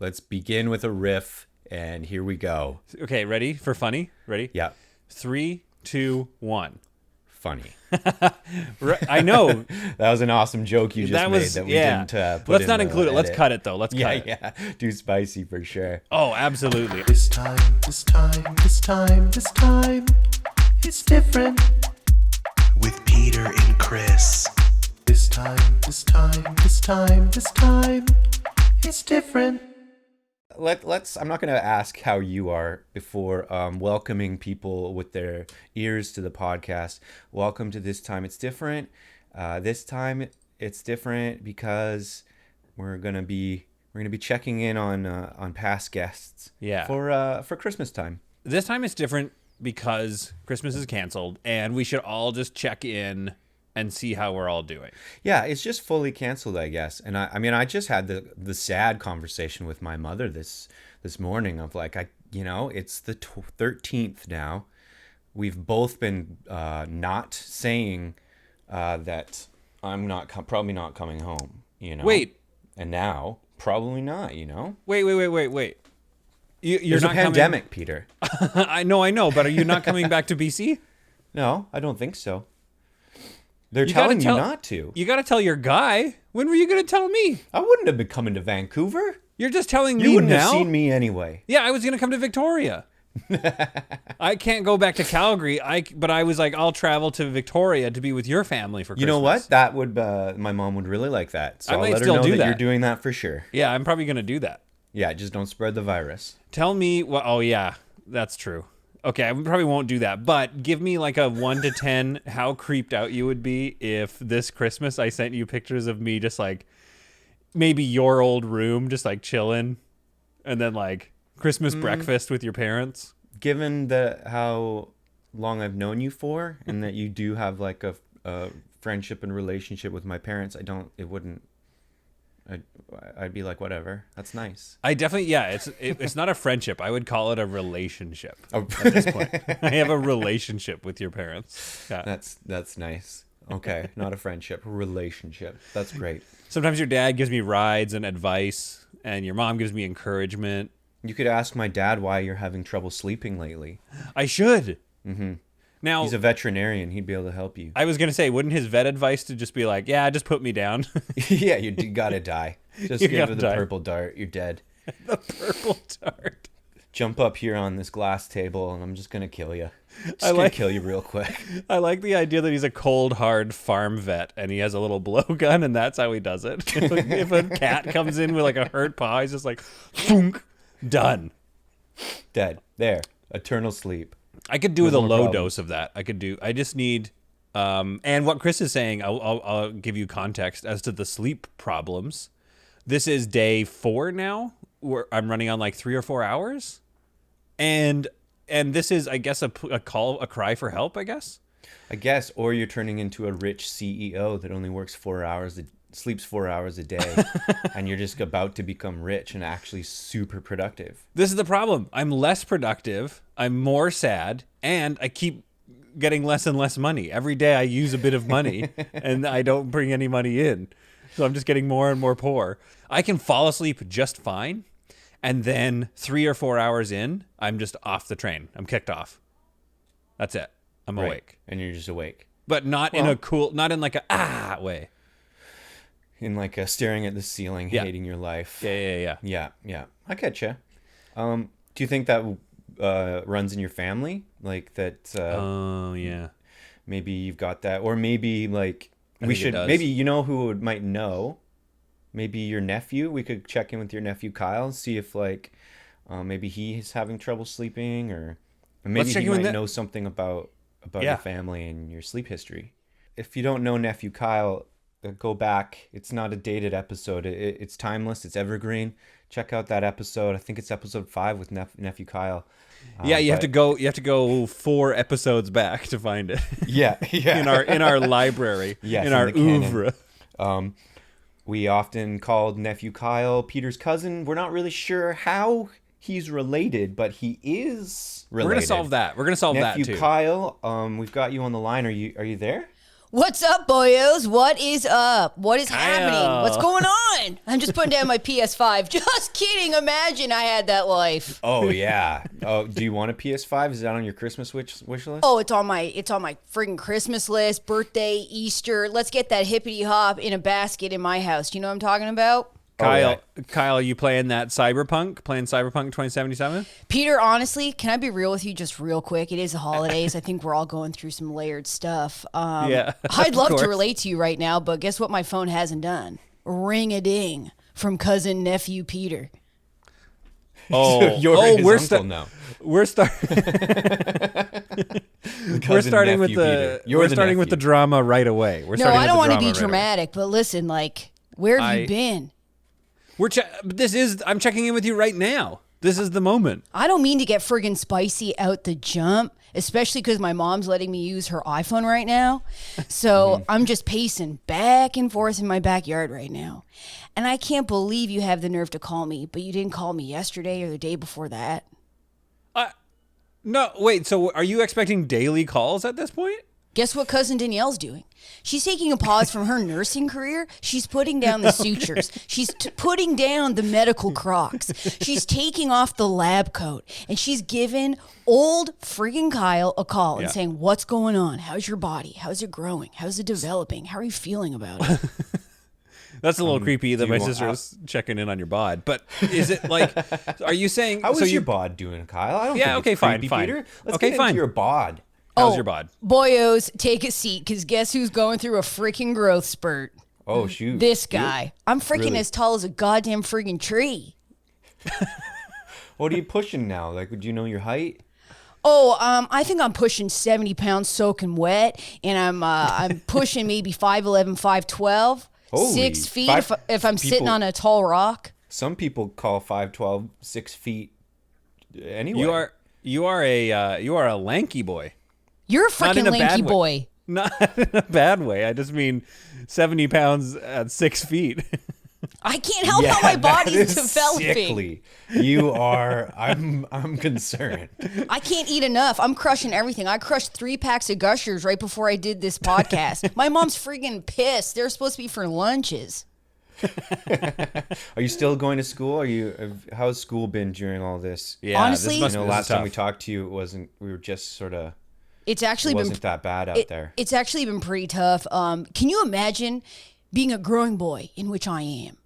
let's begin with a riff, and here we go. Okay, ready for funny? Ready? Yeah. 3, 2, 1. Funny. I know. That was an awesome joke you just made that we didn't put Let's in not the include it. Let's edit. cut it, though. Let's cut it. Yeah. Too spicy for sure. Oh, absolutely. This time, it's different. With Peter and Chris. This time, it's different. Let's. I'm not going to ask how you are before welcoming people with their ears to the podcast. Welcome to This Time It's Different. This time it's different because we're gonna be checking in on past guests. Yeah. For Christmas time. This time it's different because Christmas is canceled, and we should all just check in and see how we're all doing. Yeah, it's just fully canceled, I guess. And I mean, I just had the sad conversation with my mother this morning of like, it's the 13th now. We've both been not saying that I'm probably not coming home, Wait. And now, probably not, Wait. You're There's not a pandemic, Peter. I know, but are you not coming back to BC? No, I don't think so. They're telling you not to. You got to tell your guy. When were you going to tell me? I wouldn't have been coming to Vancouver. You're just telling me now? You wouldn't have seen me anyway. Yeah, I was going to come to Victoria. I can't go back to Calgary. But I was like, I'll travel to Victoria to be with your family for Christmas. You know what? That would my mom would really like that. So I I'll might let her still know do that that. you're doing that for sure. Yeah, I'm probably going to do that. Yeah, just don't spread the virus. Tell me what. Oh yeah, that's true. Okay, I probably won't do that. But give me like a 1 to 10 how creeped out you would be if this Christmas I sent you pictures of me just like maybe your old room just like chilling, and then like Christmas breakfast with your parents. Given how long I've known you for, and that you do have like a friendship and relationship with my parents, I'd be like, whatever. That's nice. I definitely, it's not a friendship. I would call it a relationship Oh. at this point. I have a relationship with your parents. Yeah. That's nice. Okay, not a friendship, a relationship. That's great. Sometimes your dad gives me rides and advice, and your mom gives me encouragement. You could ask my dad why you're having trouble sleeping lately. I should. Mm-hmm. Now, he's a veterinarian. He'd be able to help you. I was going to say, wouldn't his vet advice to just be like, yeah, just put me down? Yeah, you gotta die. Just give it the purple dart. You're dead. The purple dart. Jump up here on this glass table, and I'm just gonna kill you. Gonna kill you real quick. I like the idea that he's a cold, hard farm vet, and he has a little blowgun, and that's how he does it. If a cat comes in with like a hurt paw, he's just like, thunk, done. Dead. There. Eternal sleep. I could do with a low dose of that. I just need, and what Chris is saying, I'll give you context as to the sleep problems. This is day 4 now, where I'm running on like 3 or 4 hours. And this is, I guess, a cry for help, I guess. Or you're turning into a rich CEO that only works 4 hours, sleeps 4 hours a day, and you're just about to become rich and actually super productive. This is the problem. I'm less productive. I'm more sad, and I keep getting less and less money. Every day I use a bit of money, and I don't bring any money in. So I'm just getting more and more poor. I can fall asleep just fine, and then 3 or 4 hours in, I'm just off the train. I'm kicked off. That's it. I'm awake. And you're just awake. But not in like a way. In like a staring at the ceiling, hating your life. Yeah. I get you. Do you think that runs in your family? Like that? Oh, yeah. Maybe you've got that, or maybe like does. maybe might know. Maybe your nephew. We could check in with your nephew Kyle and see if like maybe he's having trouble sleeping, or maybe he might know something about your family and your sleep history. If you don't know nephew Kyle, go back. It's not a dated episode. It's timeless. It's evergreen. Check out that episode. I think it's episode 5 with nephew Kyle. You have to go 4 episodes back to find it. Yeah. in our library. Yes, in our oeuvre. We often called nephew Kyle Peter's cousin. We're not really sure how he's related, but he is related. We're gonna solve that. We're gonna solve that too. Nephew Kyle, we've got you on the line. Are you there? What's up, boyos? What is up? What is Kyle. happening? What's going on? I'm just putting down my PS5. Just kidding. Imagine I had that life. Oh yeah. Oh, do you want a PS5? Is that on your Christmas wish list? Oh, it's on my friggin' Christmas list, birthday, Easter. Let's get that hippity hop in a basket in my house. Do you know what I'm talking about? Kyle, you playing Cyberpunk 2077? Peter, honestly, can I be real with you just real quick? It is the holidays. I think we're all going through some layered stuff. Yeah. I'd love to relate to you right now, but guess what my phone hasn't done? Ring-a-ding from cousin nephew Peter. Oh, you're his uncle now. We're starting with the drama right away. I don't want to be dramatic, but listen, like, where have you been? I'm checking in with you right now. This is the moment. I don't mean to get friggin' spicy out the jump, especially because my mom's letting me use her iPhone right now. So I'm just pacing back and forth in my backyard right now. And I can't believe you have the nerve to call me, but you didn't call me yesterday or the day before that. No, wait, so are you expecting daily calls at this point? Guess what cousin Danielle's doing? She's taking a pause from her nursing career. She's putting down the sutures. She's putting down the medical crocs. She's taking off the lab coat. And she's giving old friggin' Kyle a call and saying, what's going on? How's your body? How's it growing? How's it developing? How are you feeling about it? That's a little creepy that my sister's checking in on your bod. But is it like, are you saying... How is your bod doing, Kyle? I don't think it's creepy, fine. Peter. Let's get into your bod. How's your bod? Boyos, take a seat, because guess who's going through a freaking growth spurt? Oh, shoot. This guy. You? I'm freaking as tall as a goddamn friggin' tree. What are you pushing now? Like, would you know your height? Oh, I think I'm pushing 70 pounds soaking wet, and I'm pushing maybe 5'11", 5'12", 6 feet if I'm sitting on a tall rock. Some people call 5'12", 6 feet anyway. You are a lanky boy. You're a freaking lanky boy. Not in a bad way. I just mean 70 pounds at 6 feet. I can't help how my body's developing. Sickly. You are. I'm concerned. I can't eat enough. I'm crushing everything. I crushed 3 packs of Gushers right before I did this podcast. My mom's freaking pissed. They're supposed to be for lunches. Are you still going to school? How's school been during all this? Yeah, honestly, last time we talked to you, we were just sort of. It's actually wasn't that bad out there. It's actually been pretty tough. Can you imagine being a growing boy, in which I am?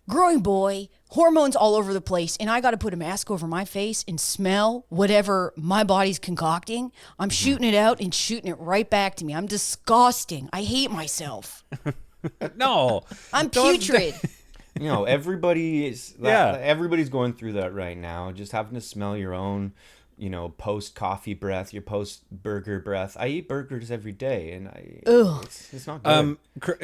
Growing boy, hormones all over the place, and I got to put a mask over my face and smell whatever my body's concocting. I'm shooting it out and shooting it right back to me. I'm disgusting. I hate myself. No, I'm putrid. Everybody's going through that right now. Just having to smell your own, post coffee breath, your post burger breath. I eat burgers every day, and it's not good.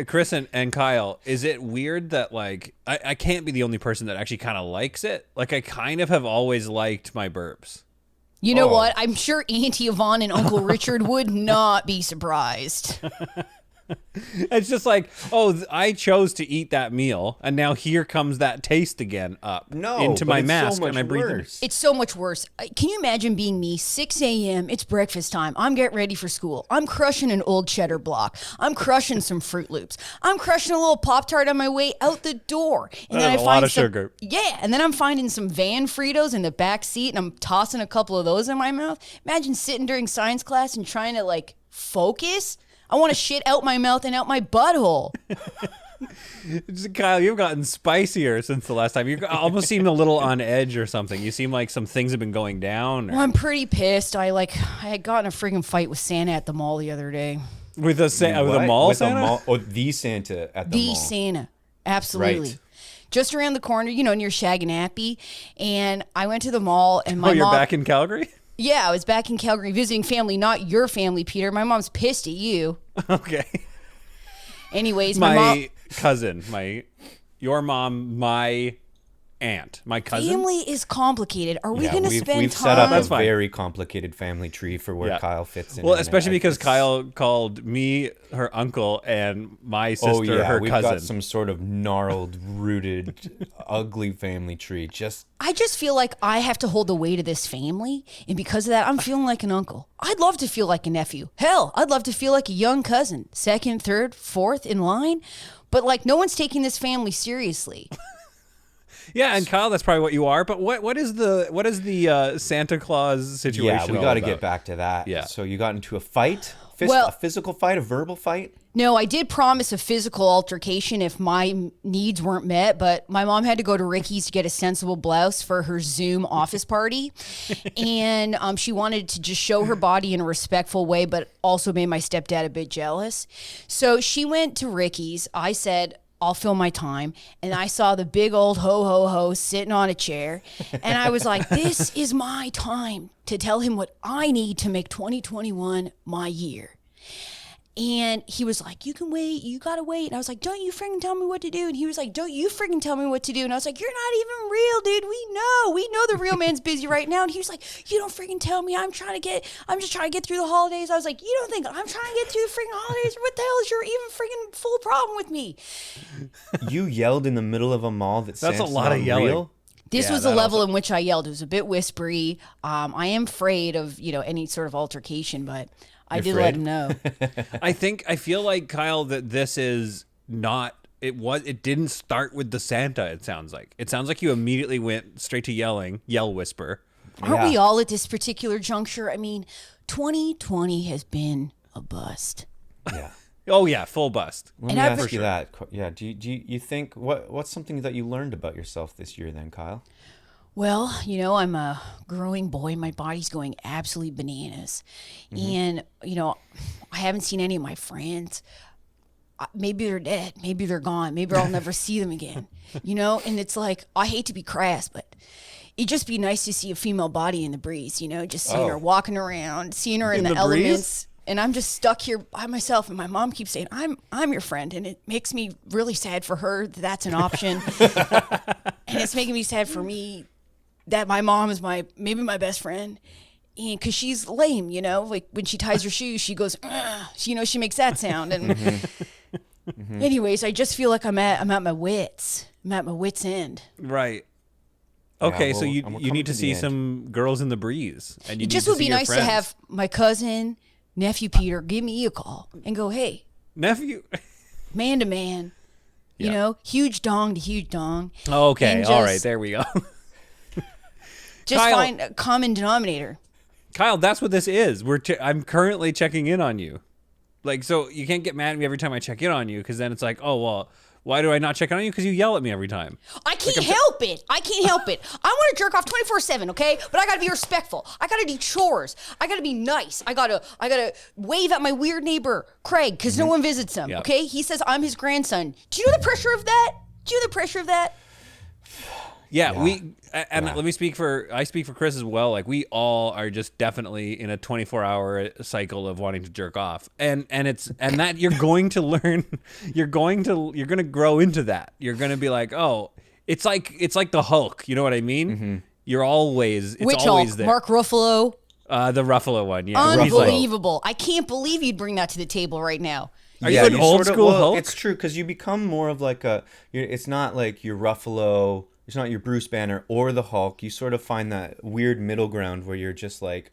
Chris and Kyle, is it weird that like I can't be the only person that actually kind of likes it? Like I kind of have always liked my burps. You know what? I'm sure Auntie Yvonne and Uncle Richard would not be surprised. It's just like, I chose to eat that meal, and now here comes that taste again into my mask, and I breathe it. It's so much worse. Can you imagine being me? 6 a.m., it's breakfast time. I'm getting ready for school. I'm crushing an old cheddar block. I'm crushing some Fruit Loops. I'm crushing a little Pop-Tart on my way out the door. And then I find a lot of sugar. Yeah, and then I'm finding some Van Fritos in the back seat, and I'm tossing a couple of those in my mouth. Imagine sitting during science class and trying to, like, focus. I want to shit out my mouth and out my butthole. Kyle, you've gotten spicier since the last time. You almost seem a little on edge or something. You seem like some things have been going down. Well, I'm pretty pissed. I had gotten a friggin' fight with Santa at the mall the other day. With the mall Santa? The Santa at the mall. The Santa. Absolutely. Right. Just around the corner, near Shaganappy. And I went to the mall and my mom... you're back in Calgary? Yeah, I was back in Calgary visiting family, not your family, Peter. My mom's pissed at you. Okay. Anyways, my cousin, your mom, my aunt, my cousin. Family is complicated. Are we going to spend we've time? set up a That's fine. very complicated family tree for where Kyle fits in. Well, and especially because it's- Kyle called me her uncle and my sister Oh yeah, her we've cousin. got some sort of gnarled, rooted, ugly family tree. I just feel like I have to hold the weight of this family, and because of that, I'm feeling like an uncle. I'd love to feel like a nephew. Hell, I'd love to feel like a young cousin, second, third, fourth in line. But like, no one's taking this family seriously. Yeah, and Kyle, that's probably what you are. But what is the Santa Claus situation? Yeah, we got to get back to that. Yeah. So you got into a fight, Well- a physical fight, a verbal fight. No, I did promise a physical altercation if my needs weren't met, but my mom had to go to Ricky's to get a sensible blouse for her Zoom office party. And she wanted to just show her body in a respectful way, but also made my stepdad a bit jealous. So she went to Ricky's. I said, I'll fill my time. And I saw the big old ho sitting on a chair. And I was like, this is my time to tell him what I need to make 2021 my year. And he was like, you can wait, you gotta wait. And I was like, don't you freaking tell me what to do. And he was like, don't you freaking tell me what to do. And I was like, you're not even real, dude. We know the real man's busy right now. And he was like, you don't freaking tell me. I'm just trying to get through the holidays. I was like, you don't think I'm trying to get through the freaking holidays? What the hell is your even freaking full problem with me? You yelled in the middle of a mall that That's a Santa's lot of not yelling. real? This Yeah, was the that level also- in which I yelled. It was a bit whispery. I am afraid of, any sort of altercation, but I You're did afraid? let him know. I feel like, Kyle, that this is not. It didn't start with the Santa. It sounds like you immediately went straight to yell whisper. Aren't Yeah. we all at this particular juncture? I mean, 2020 has been a bust. Yeah. Oh yeah, full bust. Let And me I've- ask you that. Yeah. Do you think what's something that you learned about yourself this year then, Kyle? Well, I'm a growing boy. My body's going absolutely bananas. And, I haven't seen any of my friends. Maybe they're dead. Maybe they're gone. Maybe I'll never see them again. And it's like, I hate to be crass, but it'd just be nice to see a female body in the breeze, just seeing her walking around, seeing her in the the elements. And I'm just stuck here by myself. And my mom keeps saying, I'm your friend. And it makes me really sad for her that that's an option. And it's making me sad for me that my mom is maybe my best friend, and because she's lame, like when she ties her shoes, she goes, "Ugh." She makes that sound. And anyways, I just feel like I'm at my wits. I'm at my wits' end. Right. Okay, so well, you and we're you need coming to to the see end. some girls in the breeze, and you It need just to would see be your nice to friends. have my cousin, nephew Peter, give me a call and go, hey, nephew. man to man, Yeah. huge dong to huge dong. Okay, And all just- right, there we go. Just Kyle- find a common denominator. Kyle, that's what this is. I'm currently checking in on you. Like, so you can't get mad at me every time I check in on you, because then it's like, oh, well, why do I not check in on you? Because you yell at me every time. I can't help it. I can't help it. I want to jerk off 24/7, okay? But I got to be respectful. I got to do chores. I got to be nice. I got to wave at my weird neighbor, Craig, because no one visits him, Yep. okay? He says I'm his grandson. Do you know the pressure of that? Yeah, Yeah. let me speak for Chris as well. Like, we all are just definitely in a 24-hour cycle of wanting to jerk off. And that you're going to learn, you're going to grow into that. You're going to be like, "Oh, it's like the Hulk." You know what I mean? Mm-hmm. You're always Which always Hulk? there. Mark Ruffalo? The Ruffalo one. Yeah. where he's like, Unbelievable. I can't believe you'd bring that to the table right now. Are you an old school Hulk? It's true, because you become more of like it's not like your Ruffalo, it's not your Bruce Banner or the Hulk. You sort of find that weird middle ground where you're just like,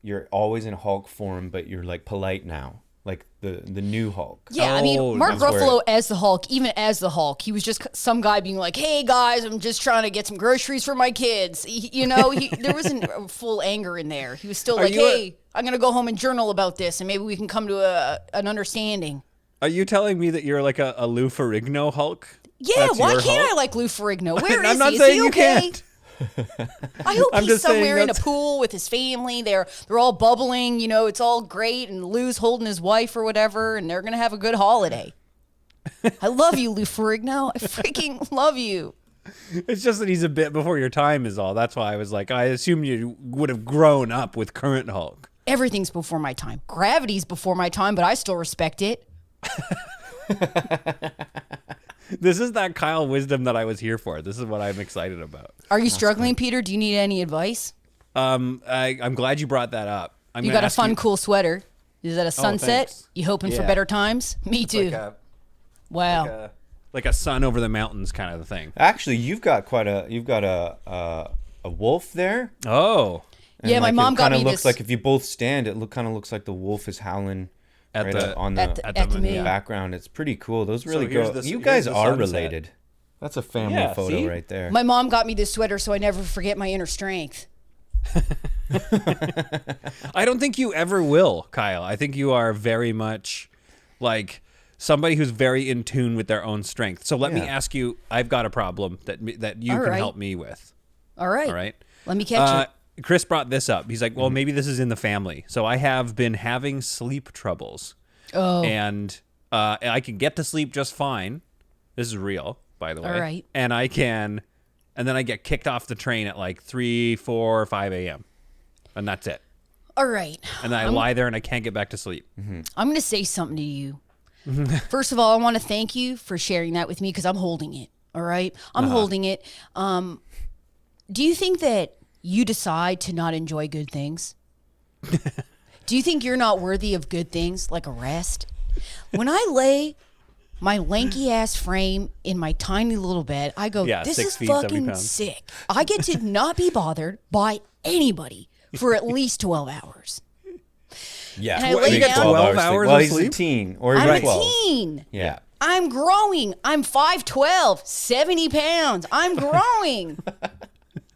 you're always in Hulk form, but you're like polite now, like the new Hulk. Yeah, I Oh, mean, Mark that's where- Ruffalo as the Hulk, even as the Hulk, he was just some guy being like, hey, guys, I'm just trying to get some groceries for my kids. There wasn't full anger in there. He was still like, you a- hey, I'm going to go home and journal about this, and maybe we can come to an understanding. Are you telling me that you're like a Lou Ferrigno Hulk? Yeah, That's why your can't Hulk? I like Lou Ferrigno? Where is I'm not he? Is saying he you okay? can't. I hope I'm he's just saying somewhere in a that's- pool with his family. They're all bubbling, it's all great, and Lou's holding his wife or whatever, and they're gonna have a good holiday. I love you, Lou Ferrigno. I freaking love you. It's just that he's a bit before your time is all. That's why I was like, I assumed you would have grown up with current Hulk. Everything's before my time. Gravity's before my time, but I still respect it. This is that Kyle wisdom that I was here for. This is what I'm excited about. Are you struggling, Peter? Do you need any advice? I'm glad you brought that up. You got a fun, cool sweater. Is that a sunset? thanks. You hoping for Yeah. better times? Me too. Wow. Like a sun over the mountains kind of thing. Actually, you've got a wolf there. Oh. And Yeah, my mom got me It looks this- like if you both stand, it kind of looks like the wolf is howling At right the- on at the moon. background. It's pretty cool. Those really here's go. the- You here's guys the are sunset. related. That's a family Yeah, photo see? right there. My mom got me this sweater so I never forget my inner strength. I don't think you ever will, Kyle. I think you are very much like somebody who's very in tune with their own strength. So let me Yeah. ask you, I've got a problem that you All can right. help me with. All right. All right. Let me catch it. Chris brought this up. He's like, Mm-hmm. well, maybe this is in the family. So I have been having sleep troubles. Oh. And I can get to sleep just fine. This is real, by the way. All right. And then I get kicked off the train at like 3, 4, 5 a.m. And that's it. All right. And then I lie there and I can't get back to sleep. I'm going to say something to you. First of all, I want to thank you for sharing that with me because I'm holding it. All right. I'm holding it. Do you think that you decide to not enjoy good things? Do you think you're not worthy of good things like a rest? When I lay my lanky ass frame in my tiny little bed, I go, Yeah, this 6 is feet, 70 fucking pounds. sick. I get to not be bothered by anybody for at least 12 hours. Yeah, And I lay big down- 12 hours Well, of he's a sleep? teen, or I'm he's a 12. teen. Yeah. I'm growing. I'm 5'12", 70 pounds. I'm growing.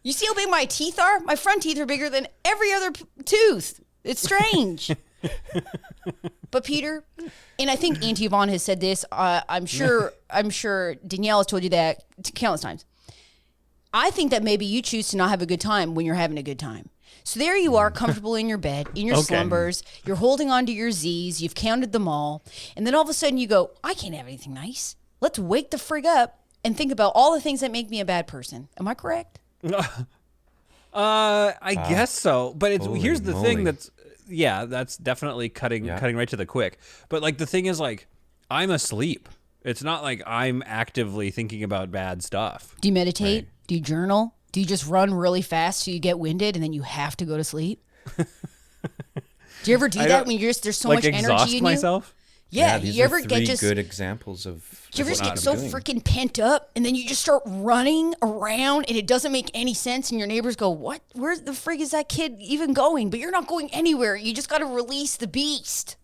You see how big my teeth are? My front teeth are bigger than every other tooth. It's strange. But Peter, and I think Auntie Yvonne has said this. I'm sure Danielle has told you that countless times. I think that maybe you choose to not have a good time when you're having a good time. So there you are, comfortable in your bed, in your Okay. slumbers. You're holding on to your Z's. You've counted them all. And then all of a sudden you go, I can't have anything nice. Let's wake the frig up and think about all the things that make me a bad person. Am I correct? I guess so. But Holy here's the thing moly. that's definitely cutting right to the quick. But like the thing is like I'm asleep. It's not like I'm actively thinking about bad stuff. Do you meditate? Do you journal? Do you just run really fast so you get winded and then you have to go to sleep? Do you ever do I that don't- when you're just, there's so like much exhaust energy in myself? you? Yeah. These You are ever three get just good examples of. do you ever what just get I'm so doing. freaking pent up and then you just start running around and it doesn't make any sense and your neighbors go, what? Where the frig is that kid even going? But you're not going anywhere. You just got to release the beast.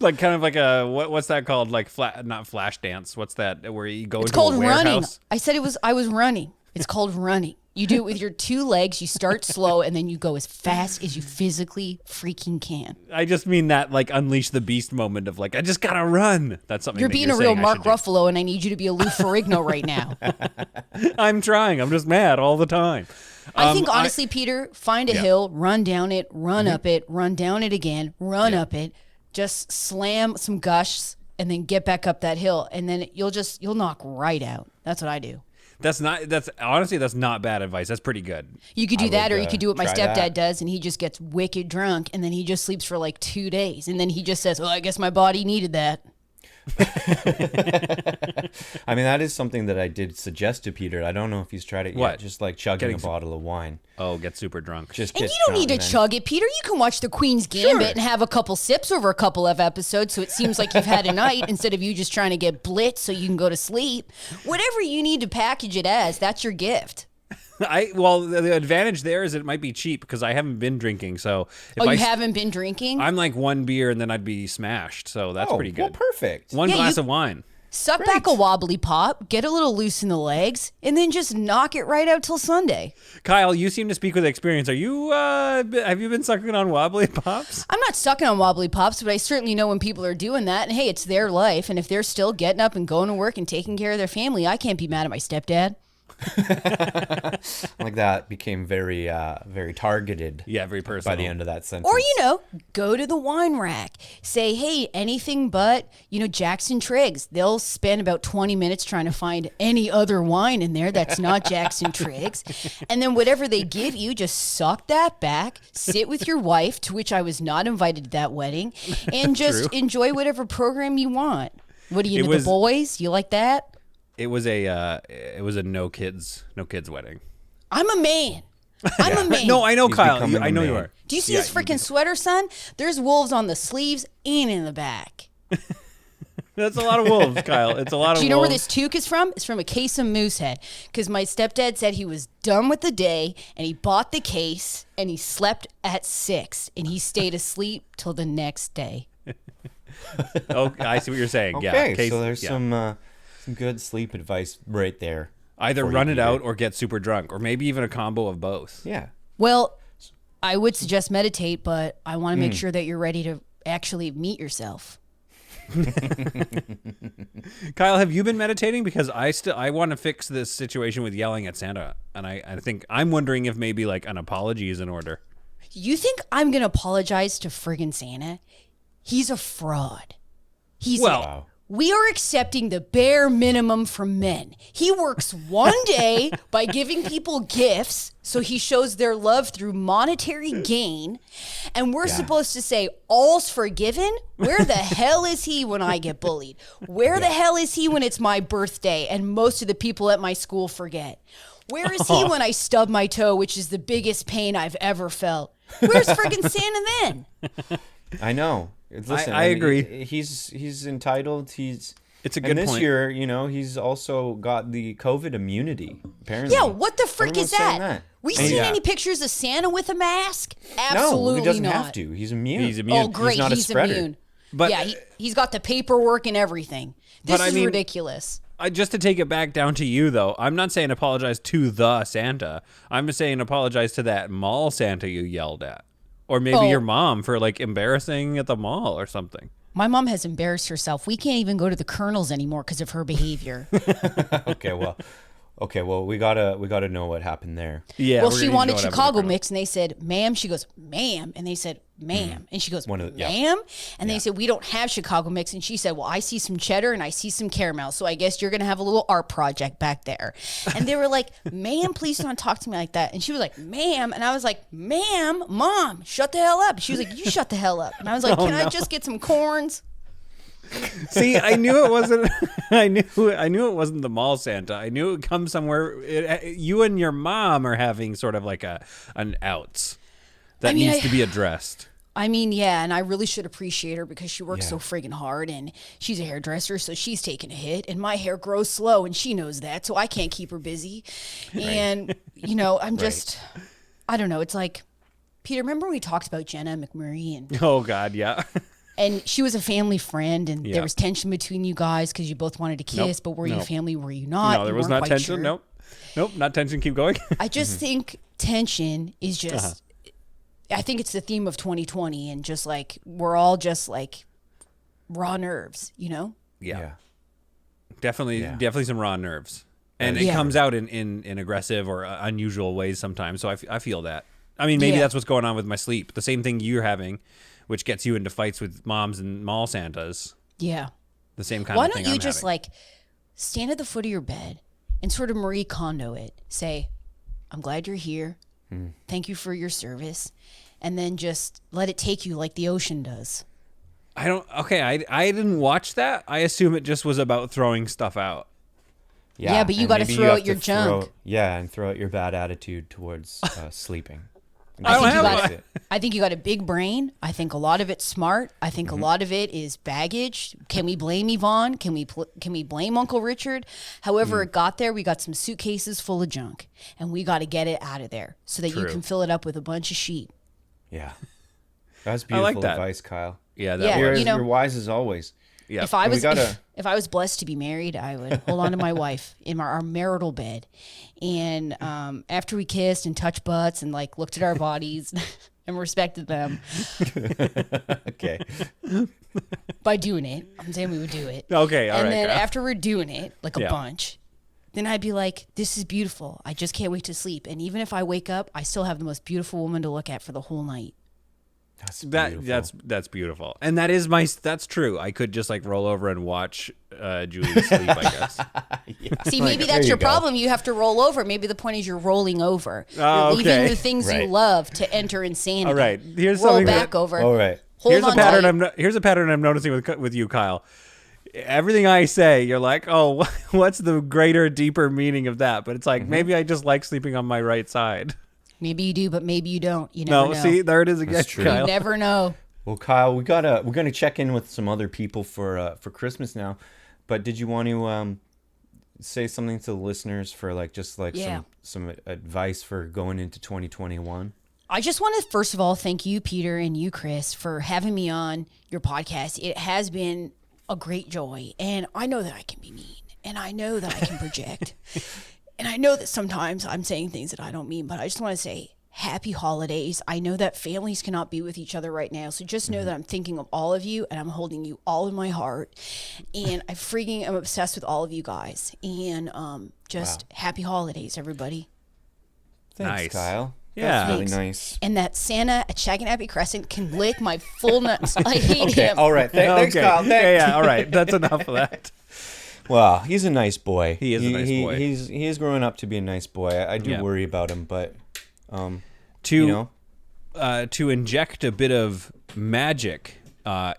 Like kind of like a what's that called? Like not flash dance. What's that where you go It's into called a running. warehouse? I said I was running. It's called running. You do it with your two legs. You start slow and then you go as fast as you physically freaking can. I just mean that like unleash the beast moment of like I just gotta run. That's something You're that being a real saying I Mark should do. Ruffalo and I need you to be a Lou Ferrigno right now. I'm trying. I'm just mad all the time. I think honestly, Peter, find a hill, run down it, run Mm-hmm. up it, run down it again, run up it, just slam some gushs and then get back up that hill and then you'll knock right out. That's what I do. That's honestly not bad advice. That's pretty good. You could do that, or you would, could do what my try stepdad that. does, and he just gets wicked drunk, and then he just sleeps for like 2 days, and then he just says, "Well, I guess my body needed that." I mean, that is something that I did suggest to Peter. I don't know if he's tried it What? yet. Just like chugging Getting a bottle of wine. Oh, get super drunk. Just And get you don't need to drunk and chug it, Peter. You can watch the Queen's Gambit and have a couple sips over a couple of episodes, so it seems like you've had a night instead of you just trying to get blitzed so you can go to sleep. Whatever you need to package it as, that's your gift. Well, the advantage there is it might be cheap because I haven't been drinking. So if You haven't been drinking? I'm like one beer and then I'd be smashed. So that's Oh, pretty good. well, perfect. One Yeah, glass you- of wine. Suck back a wobbly pop, get a little loose in the legs, and then just knock it right out till Sunday. Kyle, you seem to speak with experience. Are you? Have you been sucking on wobbly pops? I'm not sucking on wobbly pops, but I certainly know when people are doing that. And hey, it's their life. And if they're still getting up and going to work and taking care of their family, I can't be mad at my stepdad. Like that became very, very targeted. Yeah, very personal. By the end of that sentence. Or, go to the wine rack. Say, hey, anything but, Jackson Triggs. They'll spend about 20 minutes trying to find any other wine in there that's not Jackson Triggs. And then whatever they give you, just suck that back, sit with your wife, to which I was not invited to that wedding, and just enjoy whatever program you want. What do you do? The boys? You like that? It was a no kids wedding. I'm a man. I'm a man. No, I know, He's Kyle. becoming I know a you man. are. Do you see this freaking sweater, son? There's wolves on the sleeves and in the back. That's a lot of wolves, Kyle. It's a lot of wolves. Do you know where this toque is from? It's from a case of Moosehead. Because my stepdad said he was done with the day, and he bought the case, and he slept at 6, and he stayed asleep till the next day. Oh, I see what you're saying. Okay, yeah, so there's some good sleep advice right there. Either run it out or get super drunk, or maybe even a combo of both. Yeah. Well, I would suggest meditate, but I want to make sure that you're ready to actually meet yourself. Kyle, have you been meditating? Because I want to fix this situation with yelling at Santa, and I think I'm wondering if maybe like an apology is in order. You think I'm going to apologize to friggin' Santa? He's a fraud. Wow. We are accepting the bare minimum from men. He works one day by giving people gifts, so he shows their love through monetary gain. And we're supposed to say, all's forgiven? Where the hell is he when I get bullied? Where the hell is he when it's my birthday and most of the people at my school forget? Where is he when I stub my toe, which is the biggest pain I've ever felt? Where's friggin' Santa then? I know. Listen, I agree. He's entitled. It's a good and this point. year, he's also got the COVID immunity. Apparently. Yeah, what the frick Everyone's is saying that? We seen any pictures of Santa with a mask? No, Absolutely he doesn't not. have to. He's immune. He's immune. Oh, great, He's not a spreader. immune. But- yeah, he's got the paperwork and everything. This But I is mean- ridiculous. Just to take it back down to you, though, I'm not saying apologize to the Santa. I'm just saying apologize to that mall Santa you yelled at. Or maybe your mom for, like, embarrassing at the mall or something. My mom has embarrassed herself. We can't even go to the Colonel's anymore because of her behavior. Okay, well, we gotta know what happened there. Yeah. Well, we're she gonna wanted know what happened Chicago to mix, and they said, ma'am. She goes, ma'am. And they said, ma'am. And she goes, ma'am? And they said, we don't have Chicago mix. And she said, well, I see some cheddar and I see some caramel. So I guess you're going to have a little art project back there. And they were like, ma'am, please don't talk to me like that. And she was like, ma'am. And I was like, ma'am, mom, shut the hell up. She was like, you shut the hell up. And I was like, can I just get some corns? See, I knew it wasn't. I knew it wasn't the mall Santa. I knew it would come somewhere. You and your mom are having sort of like an outs that needs to be addressed. I mean, yeah, and I really should appreciate her because she works so friggin' hard, and she's a hairdresser, so she's taking a hit, and my hair grows slow, and she knows that, so I can't keep her busy. And I'm just, I don't know. It's like, Peter, remember we talked about Jenna McMurray and Oh God, yeah. And she was a family friend, and there was tension between you guys because you both wanted to kiss, but were you family? Were you not? No, there You was weren't not quite tension. sure. Nope, not tension. Keep going. I just think tension is just, I think it's the theme of 2020, and just like, we're all just like raw nerves, Yeah. Definitely some raw nerves. And it comes out in aggressive or unusual ways sometimes. So I feel that. I mean, maybe that's what's going on with my sleep. The same thing you're having, which gets you into fights with moms and mall Santas. Yeah. The same kind Why of thing. don't you I'm just having. like stand at the foot of your bed and sort of Marie Kondo it? Say, I'm glad you're here. Thank you for your service. And then just let it take you like the ocean does. I didn't watch that. I assume it just was about throwing stuff out. Yeah, but you got to throw out your junk. And throw out your bad attitude towards sleeping. I think you got a big brain. I think a lot of it's smart. I think a lot of it is baggage. Can we blame Yvonne? Can we blame Uncle Richard? However it got there, we got some suitcases full of junk, and we got to get it out of there so that you can fill it up with a bunch of sheep. Yeah, that's beautiful like that. advice, Kyle. Yeah, You're wise as always. Yeah. If I was blessed to be married, I would hold on to my wife in our marital bed, and after we kissed and touched butts and like looked at our bodies and respected them. Okay. By doing it, I'm saying we would do it. Okay, all right. And then Kyle. after we're doing it, like a bunch, then I'd be like, "This is beautiful. I just can't wait to sleep." And even if I wake up, I still have the most beautiful woman to look at for the whole night. That's beautiful. That's beautiful, and that's true. I could just like roll over and watch Julie sleep, I guess. See, maybe that's your problem. You have to roll over. Maybe the point is you're rolling over. You're leaving the things you love to enter insanity. All right, here's roll something back over. All right. Hold Here's on a pattern. tight. Here's a pattern I'm noticing with you, Kyle. everything I say, you're like, oh, what's the greater, deeper meaning of that? But it's like, maybe I just like sleeping on my right side. Maybe you do, but maybe you don't. You never know. See, there it is again, Kyle. You never know. Well, Kyle, we're gonna check in with some other people for Christmas now. But did you want to say something to the listeners for some advice for going into 2021? I just want to first of all thank you, Peter, and you, Chris, for having me on your podcast. It has been a great joy, and I know that I can be mean, and I know that I can project, and I know that sometimes I'm saying things that I don't mean, but I just want to say happy holidays. I know that families cannot be with each other right now, so just know that I'm thinking of all of you, and I'm holding you all in my heart, and I'm obsessed with all of you guys, and happy holidays, everybody. Thanks, Kyle. Yeah. That's really nice. And that Santa at Shaganappy Crescent can lick my full nuts. I hate him. All right. Thanks, Kyle. Yeah, all right. That's enough of that. Well, he's a nice boy. He is a nice boy. He is growing up to be a nice boy. I do worry about him, but to inject a bit of magic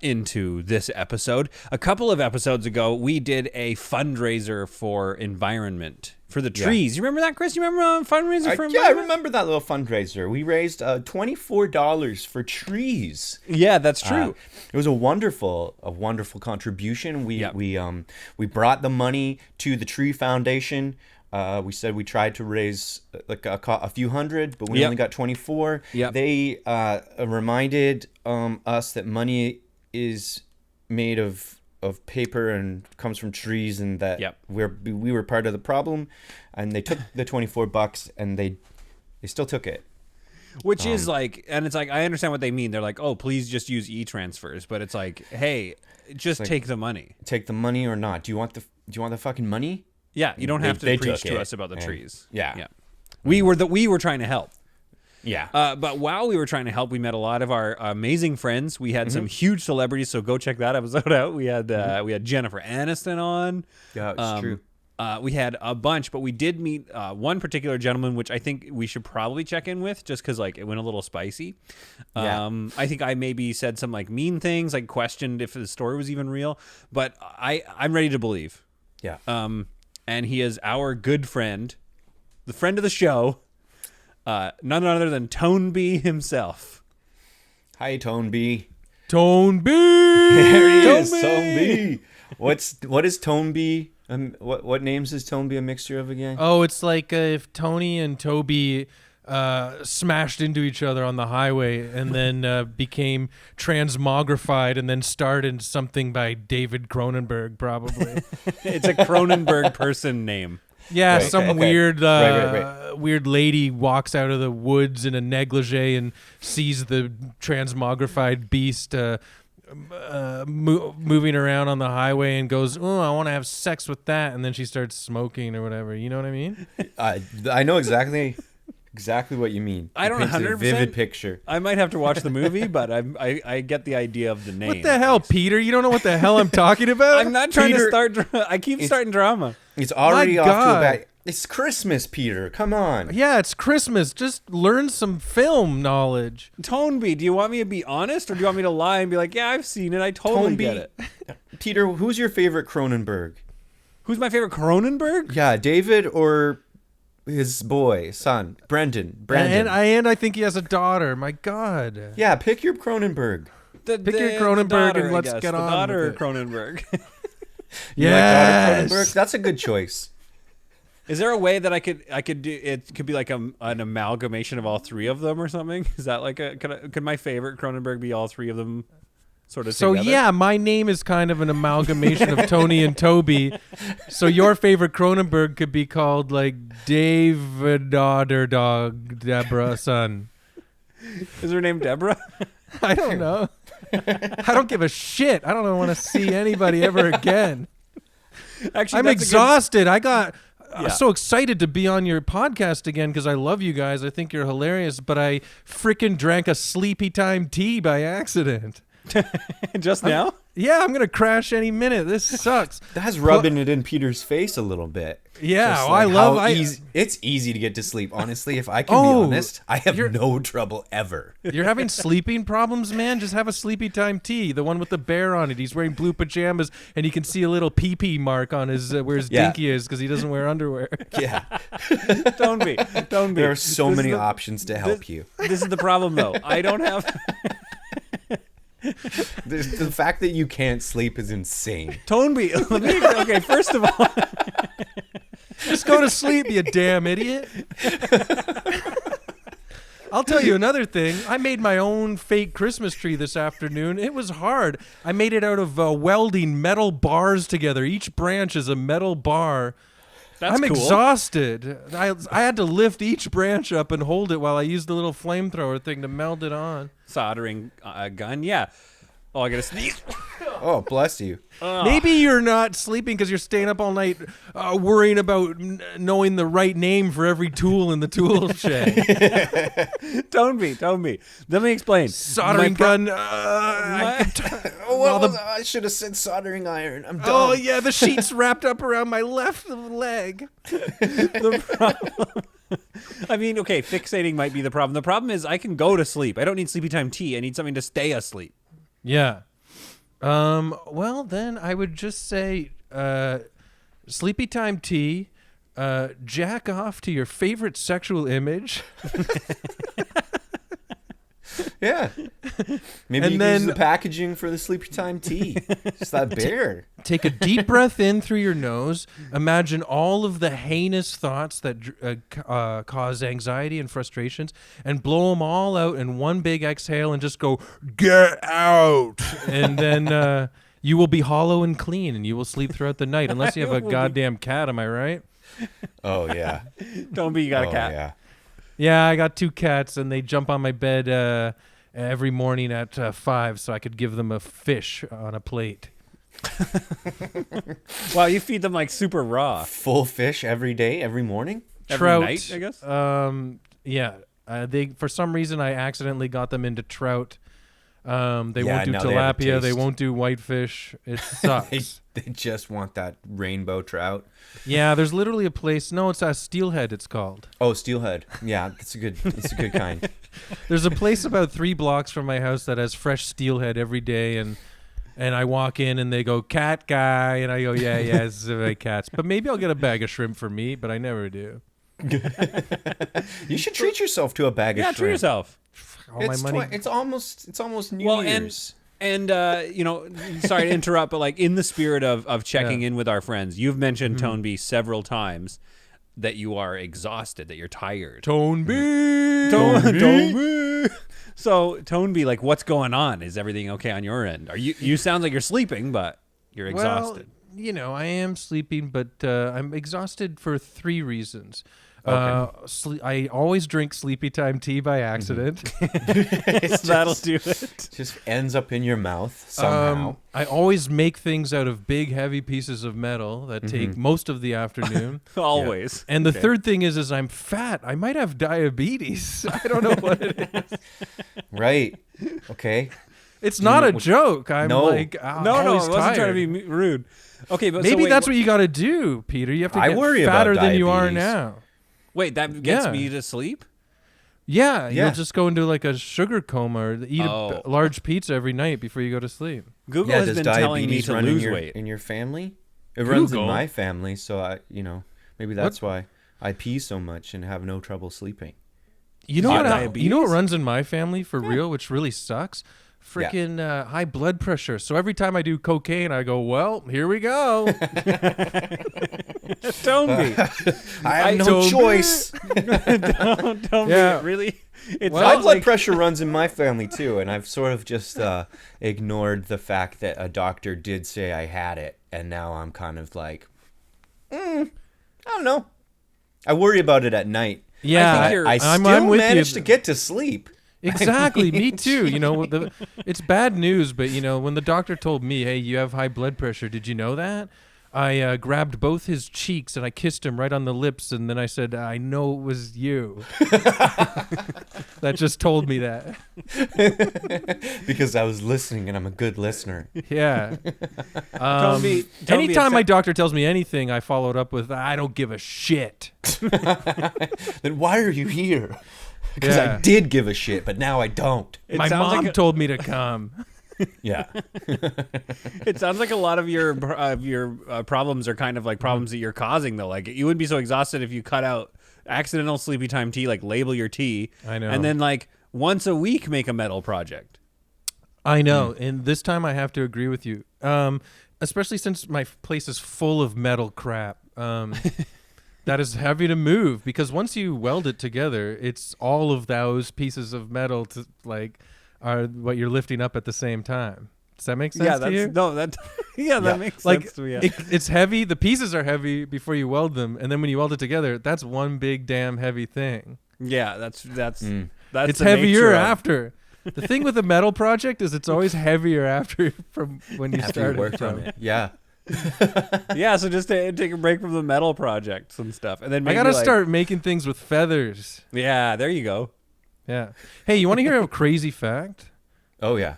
into this episode, a couple of episodes ago, we did a fundraiser for environment. For the trees. You remember that, Chris? You remember a fundraiser for environment? Yeah, I remember that little fundraiser. We raised $24 for trees. Yeah, that's true. It was a wonderful contribution. We brought the money to the Tree Foundation. We said we tried to raise like a few hundred, but we only got 24. Yep. They reminded us that money is made of paper and comes from trees, and that we were part of the problem, and they took the $24 and they still took it. Which is like, and it's like, I understand what they mean. They're like, oh, please just use e-transfers, but it's like, hey, just take the money. Take the money or not? Do you want the fucking money? Yeah, you don't have to preach to us about the trees. Yeah. We were trying to help. Yeah. But while we were trying to help, we met a lot of our amazing friends. We had some huge celebrities, so go check that episode out. We had Jennifer Aniston on. Yeah, it's true. We had a bunch, but we did meet one particular gentleman, which I think we should probably check in with, just because like it went a little spicy. I think I maybe said some like mean things, like questioned if the story was even real. But I'm ready to believe. Yeah. And he is our good friend, the friend of the show. None other than Tonby himself. Hi, Tonby. Tonby! There he is, Tonby. What is Tonby? What names is Tonby a mixture of again? Oh, it's like if Tony and Toby smashed into each other on the highway and then became transmogrified and then starred in something by David Cronenberg, probably. It's a Cronenberg person name. Yeah, Right, some okay. weird weird lady walks out of the woods in a negligee and sees the transmogrified beast moving around on the highway and goes, "Oh, I want to have sex with that," and then she starts smoking or whatever. You know what I mean? I know exactly what you mean. I don't It paints a 100%. vivid picture. I might have to watch the movie, but I get the idea of the name. What the hell, Peter? You don't know what the hell I'm talking about? I'm not trying Peter, to start. I keep starting drama. It's already My off to a God. bad. It's Christmas, Peter. Come on. Yeah, it's Christmas. Just learn some film knowledge. Tonby, do you want me to be honest, or do you want me to lie and be like, yeah, I've seen it. I totally get it. Peter, who's your favorite Cronenberg? Who's my favorite Cronenberg? Yeah, David or his son, Brandon. And I think he has a daughter. My God. Yeah, pick your Cronenberg. Pick your Cronenberg daughter, and let's I guess. get the on daughter with it. Cronenberg. You like daughter Yes. Cronenberg? That's a good choice. Is there a way that I could do it? Could be like an amalgamation of all three of them or something? Is that like could my favorite Cronenberg be all three of them? Sort of. So together? yeah, my name is kind of an amalgamation of Tony and Toby. So your favorite Cronenberg could be called like David Daughter Dog Deborah Son. Is her name Deborah? I don't know. I don't give a shit. I don't want to see anybody ever again. Actually, I'm that's exhausted. I got Yeah. so excited to be on your podcast again because I love you guys. I think you're hilarious, but I freaking drank a sleepy time tea by accident. Just now? Yeah, I'm gonna crash any minute. This sucks. That's rubbing it in Peter's face a little bit. Yeah, Just I love. It's easy to get to sleep. Honestly, if I can be honest, I have no trouble ever. You're having sleeping problems, man? Just have a sleepy time tea. The one with the bear on it. He's wearing blue pajamas, and you can see a little pee-pee mark on his where his dinky is because he doesn't wear underwear. Yeah, Don't be. there are so many options to help you. This is the problem, though. I don't have. The fact that you can't sleep is insane. Tonby. Okay, first of all. Just go to sleep, you damn idiot. I'll tell you another thing. I made my own fake Christmas tree this afternoon. It was hard. I made it out of welding metal bars together. Each branch is a metal bar. That's I'm cool. exhausted. I had to lift each branch up and hold it while I used the little flamethrower thing to meld it on. Soldering gun, yeah. Oh, I gotta sneeze. Oh, bless you. Maybe you're not sleeping because you're staying up all night worrying about knowing the right name for every tool in the tool shed. Tonby. Let me explain. Soldering gun. I should have said soldering iron. I'm done. Oh, yeah, the sheet's wrapped up around my left leg. The problem. I mean, okay, fixating might be the problem. The problem is I can go to sleep. I don't need sleepy time tea. I need something to stay asleep. Yeah. Well, then I would just say sleepy time tea, jack off to your favorite sexual image. Yeah. Maybe And you can then- use the packaging for the sleepy time tea. It's that bigger. Take a deep breath in through your nose. Imagine all of the heinous thoughts that cause anxiety and frustrations, and blow them all out in one big exhale and just go, get out. And then you will be hollow and clean, and you will sleep throughout the night, unless you have a goddamn cat. Am I right? Oh, yeah. Tonby, you got a cat. Yeah. Yeah, I got 2 cats, and they jump on my bed every morning at 5 so I could give them a fish on a plate. Wow, you feed them like super raw. Full fish every day, every morning? Every Trout, night, I guess? Yeah. They for some reason I accidentally got them into trout. They won't do now they have a tilapia. They taste. won't do whitefish. It sucks. They just want that rainbow trout. Yeah, there's literally a place. No, it's steelhead. It's called. Oh, steelhead. Yeah, that's a good kind. There's a place about 3 blocks from my house that has fresh steelhead every day, and I walk in and they go, cat guy, and I go, yeah, it's my cats. But maybe I'll get a bag of shrimp for me, but I never do. You should treat yourself to a bag of shrimp. Treat yourself. All my money. It's almost New Year's. And sorry to interrupt, but like in the spirit of checking in with our friends, you've mentioned Tonby several times that you are exhausted, that you're tired. Tonby. So Tonby, like, what's going on? Is everything okay on your end? Are you sound like you're sleeping, but you're exhausted. Well, I am sleeping, but I'm exhausted for 3 reasons. Okay. I always drink sleepy time tea by accident. That'll do it. Just ends up in your mouth somehow. I always make things out of big, heavy pieces of metal that take most of the afternoon. Always. And the third thing is I'm fat. I might have diabetes. I don't know what it is. Right. Okay. It's not a joke. I'm No. like, No, always I wasn't tired. trying to be rude. Okay, but Maybe so wait, that's what you got to do, Peter. You have to I get worry about fatter than you are diabetes. now. Wait, that gets Yeah. me to sleep? Yeah, Yeah. you'll just go into like a sugar coma or eat Oh. a large pizza every night before you go to sleep. Google Yeah, has does been telling me diabetes to run lose in your, weight. in your family? It runs in Google? my family, so maybe that's why I pee so much and have no trouble sleeping. You know Got what? diabetes? You know what runs in my family for real, which really sucks. Freaking high blood pressure. So every time I do cocaine, I go, well, here we go. Tonby. I have no don't- choice. Tonby, Yeah. really? It My sounds blood like pressure runs in my family too, and I've sort of just ignored the fact that a doctor did say I had it, and now I'm kind of like, I don't know. I worry about it at night. Yeah, I think you're- I I'm still with manage you. to get to sleep. Exactly, me too. You know, it's bad news, but when the doctor told me, "Hey, you have high blood pressure," did you know that? I grabbed both his cheeks and I kissed him right on the lips, and then I said, "I know it was you." That just told me that. Because I was listening, and I'm a good listener. Yeah. Tonby Anytime my doctor tells me anything, I followed up with, "I don't give a shit." Then why are you here? Because Yeah. I did give a shit, but now I don't. My mom told me to come. Yeah. It sounds like a lot of your problems are kind of like problems that you're causing, though. Like, you wouldn't be so exhausted if you cut out accidental sleepy time tea, like label your tea. I know. And then like once a week make a metal project. I know. And this time I have to agree with you. Especially since my place is full of metal crap. That is heavy to move, because once you weld it together, it's all of those pieces of metal to like are what you're lifting up at the same time. Does that make sense to you? That makes Like, sense to me. Yeah. it's heavy. The pieces are heavy before you weld them, and then when you weld it together, that's one big damn heavy thing. Yeah, that's It's the heavier nature of- after. The thing with a metal project is it's always heavier after from when you After you started. worked on it. Yeah. Yeah, so just take a break from the metal projects and stuff, and then I maybe gotta like, start making things with feathers. Yeah, there you go. Yeah. Hey, you want to hear a crazy fact? Oh, yeah.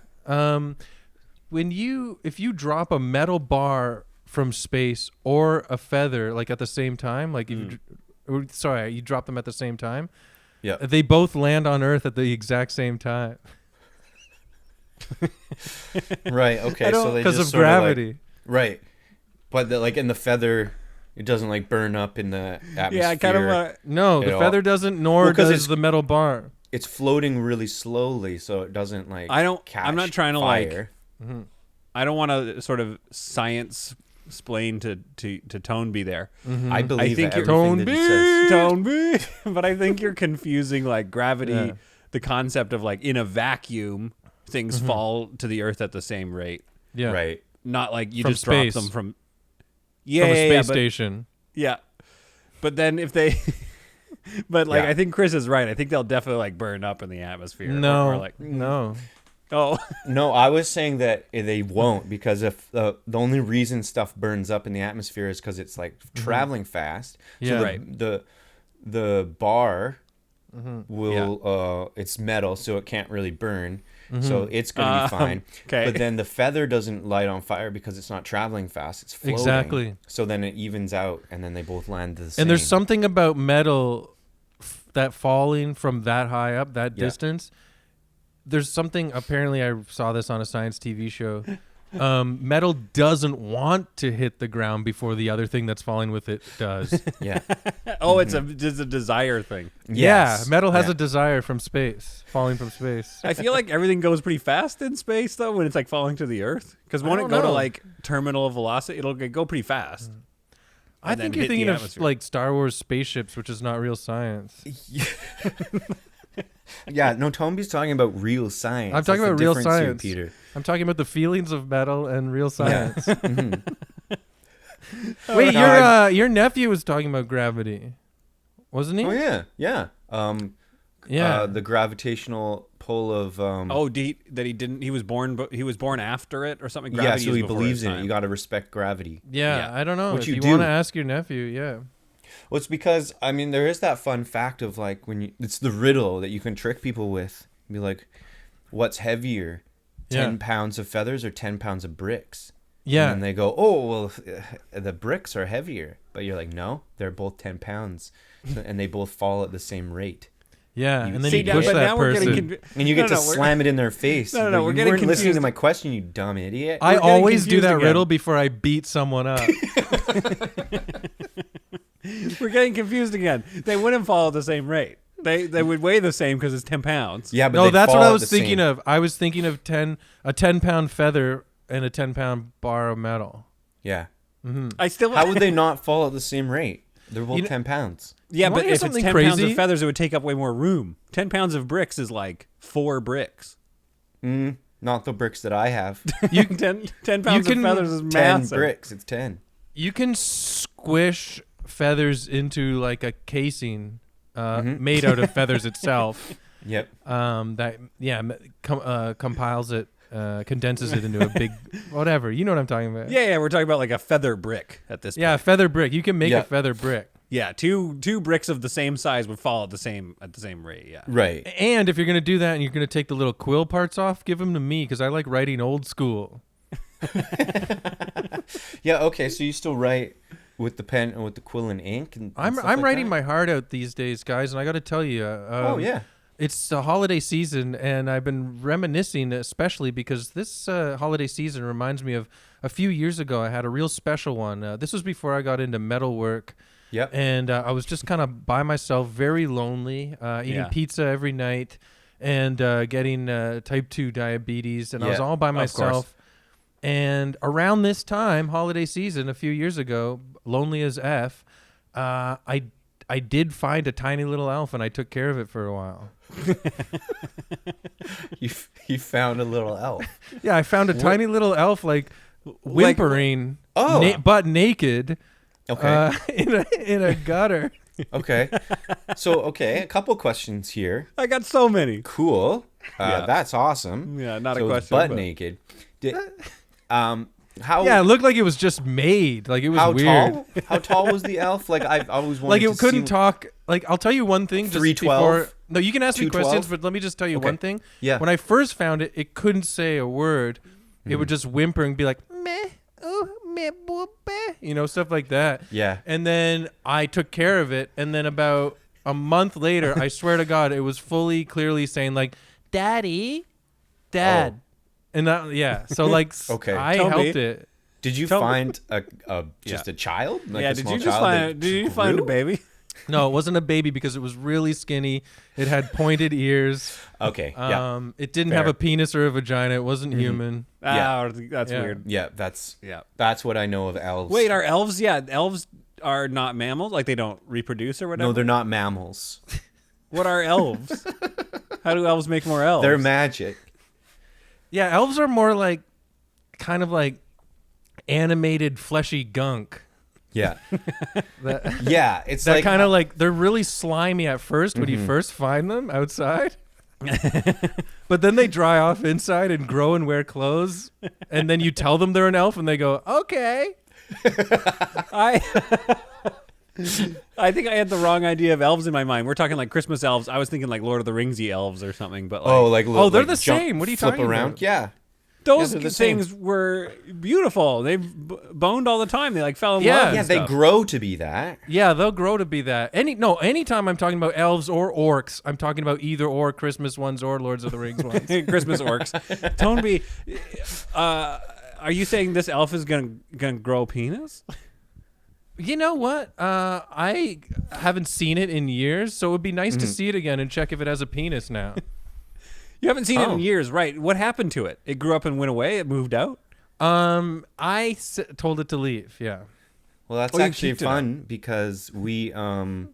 If you drop a metal bar from space or a feather like at the same time, like if you drop them at the same time, Yeah. they both land on Earth at the exact same time Right. Okay. So they because just of sort like- gravity. right. But like in the feather, it doesn't like burn up in the atmosphere. Yeah, I kind of No, At the all. feather doesn't, nor 'cause does it's- the metal bar. It's floating really slowly, so it doesn't like. Catch I'm not trying to fire. I don't want to sort of science explain to Tonby there. I believe think you're- everything that he says. Tonby, but I think you're confusing like gravity, Yeah. the concept of like in a vacuum things fall to the earth at the same rate. Yeah. Right. Not like you From just drop space. them from From a space but, station. Yeah, but then if they, but like Yeah. I think Chris is right. I think they'll definitely like burn up in the atmosphere. No. or like No. oh No, I was saying that they won't, because if the only reason stuff burns up in the atmosphere is because it's like traveling fast. Yeah. So Right. the bar will it's metal, so it can't really burn. So it's gonna be fine. okay. But then the feather doesn't light on fire because it's not traveling fast. It's floating. Exactly. So then it evens out, and then they both land the same. And there's something about metal that falling from that high up, that Yeah. distance. There's something, apparently I saw this on a science TV show. Metal doesn't want to hit the ground before the other thing that's falling with it does. Yeah. it's a desire thing. Yeah, Yes. metal has Yeah. a desire from space, falling from space. I feel like everything goes pretty fast in space though when it's like falling to the earth, because won't it don't go to know. like terminal velocity? It'll go pretty fast. I and think then you're hit the thinking of atmosphere. like Star Wars spaceships, which is not real science. Yeah. No, Tomby's talking about real science. I'm talking That's about the real difference here, science. Peter. I'm talking about the feelings of metal and real science. Mhm. Wait, No, your nephew was talking about gravity, wasn't he? Oh yeah, yeah. Yeah. The gravitational pull of He was born after it or something. yeah. Gravity So is he before believes his in it. time. You got to respect gravity. Yeah, Yeah. I don't know. Which if you you do. want to ask your nephew, yeah. Well, it's because I mean there is that fun fact of like it's the riddle that you can trick people with. Be like, what's heavier, 10 Yeah. pounds of feathers or 10 pounds of bricks? Yeah. And then they go, oh well, the bricks are heavier. But you're like, no, they're both 10 pounds, and they both fall at the same rate. Yeah, You and then see, you now- push but that now we're person. getting And you get to we're- slam it in their face. No, But we're you getting weren't listening to confused. my question, you dumb idiot. I getting always do confused that again. riddle before I beat someone up. We're getting confused again. They wouldn't fall at the same rate. They would weigh the same because it's 10 pounds. Yeah, but No, they that's what fall I at was the thinking same- of. I was thinking of a 10-pound feather and a 10-pound bar of metal. Yeah. I still. How would they not fall at the same rate? They're both You know- 10 pounds. Yeah, Wanna but hear if it's something 10 pounds crazy? of feathers, it would take up way more room. 10 pounds of bricks is like 4 bricks. Not the bricks that I have. 10 pounds can- of feathers is 10 massive. bricks. It's 10. You can squish feathers into like a casing made out of feathers itself. Yep. That compiles it condenses it into a big whatever. You know what I'm talking about? Yeah, we're talking about like a feather brick at this point. Yeah, a feather brick. You can make Yeah. a feather brick. Yeah, two bricks of the same size would fall at the same rate. Yeah. Right. And if you're gonna do that and you're gonna take the little quill parts off, give them to me because I like writing old school. Yeah. Okay. So you still write with the pen and with the quill and ink, and I'm stuff like writing that? my heart out these days, guys, and I got to tell you. Oh yeah. It's the holiday season, and I've been reminiscing, especially because this holiday season reminds me of a few years ago. I had a real special one. This was before I got into metalwork. Yep. And I was just kind of by myself, very lonely, eating pizza every night and getting type 2 diabetes. And I was all by myself. And around this time, holiday season, a few years ago, lonely as F, I did find a tiny little elf, and I took care of it for a while. You found a little elf. Yeah, I found a tiny little elf, like whimpering, butt naked, in a gutter. Okay. So a couple questions here. I got so many. Cool. Yeah. That's awesome. Yeah, not so a it's question. butt but- naked. How? Yeah, it looked like it was just made. Like it was How weird. tall? How tall was the elf? Like I've always wanted Like to it couldn't see... talk. Like I'll tell you one thing. Just 312? before. No, you can ask me 212? questions, but let me just tell you Okay. one thing. Yeah. When I first found it, it couldn't say a word. It would just whimper and be like meh, oh meh, boop, meh, stuff like that. Yeah. And then I took care of it, and then about a month later, I swear to God, it was fully, clearly saying like, "Daddy, Dad," and that, so like, Okay. I Tonby. helped it. Did you Tell me- find just a child? Like yeah, a did small you just child find? that Did you find a grew? baby? No, it wasn't a baby because it was really skinny. It had pointed ears. Okay. Yeah. It didn't Fair. have a penis or a vagina. It wasn't human. Ah, that's Yeah. weird. Yeah. That's what I know of elves. Wait, are elves? Yeah, elves are not mammals. Like they don't reproduce or whatever. No, they're not mammals. What are elves? How do elves make more elves? They're magic. Yeah, elves are more like, kind of like, animated fleshy gunk. Yeah. That, Yeah. It's that like kind of like they're really slimy at first when you first find them outside. But then they dry off inside and grow and wear clothes, and then you tell them they're an elf and they go, "Okay." I think I had the wrong idea of elves in my mind. We're talking like Christmas elves. I was thinking like Lord of the Ringsy elves or something. But like, they're like the jump, same. What are you flip talking around? about? Yeah. those they're the same. things were beautiful. They boned all the time. They like fell in Yeah. love. and Yeah, they stuff. grow to be that. Yeah, they'll grow to be that. Anytime I'm talking about elves or orcs, I'm talking about either or Christmas ones or Lords of the Rings ones. Christmas orcs. Tonby, are you saying this elf is gonna grow a penis? You know what? I haven't seen it in years, so it would be nice to see it again and check if it has a penis now. You haven't seen it Oh. in years, right? What happened to it? It grew up and went away. It moved out. I told it to leave. Yeah. Well, that's Oh, you actually keeped it fun because we knew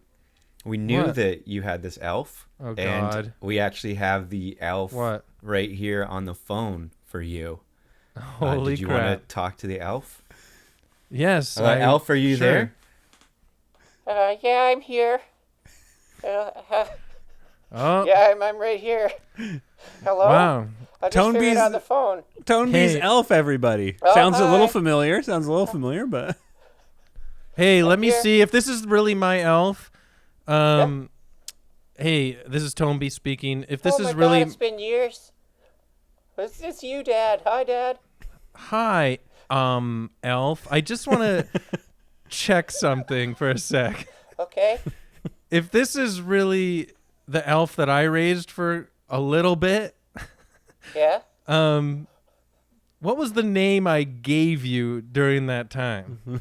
What? that you had this elf. Oh, and God. we actually have the elf What? right here on the phone for you. Holy did you crap! want to talk to the elf? Yes. Elf, are you sure. there? Yeah, I'm here. Oh. Yeah, I'm right here. Hello? Wow. I just figured Tonby's- it on the phone. Tonby's Hey. elf, everybody. Oh, Sounds a little hi. familiar. Sounds a little familiar, but Hey, let me here. see if this is really my elf. Hey, this is Tonby speaking. If this oh is my really God, it's been years. It's you, Dad. Hi, Dad. hi, elf. I just want to check something for a sec. Okay. If this is really the elf that I raised for a little bit, Yeah. what was the name I gave you during that time?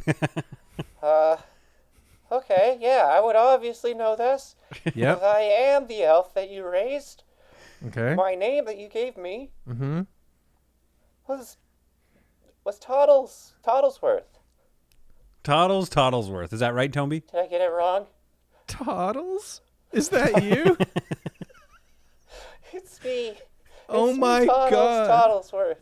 Okay. Yeah, I would obviously know this. Yep. I am the elf that you raised. Okay. My name that you gave me Mm-hmm. was Toddlesworth. Toddlesworth. Is that right, Tonby? Did I get it wrong? Toddles? Is that you? It's me. Oh It's me, my God. Toddlesworth.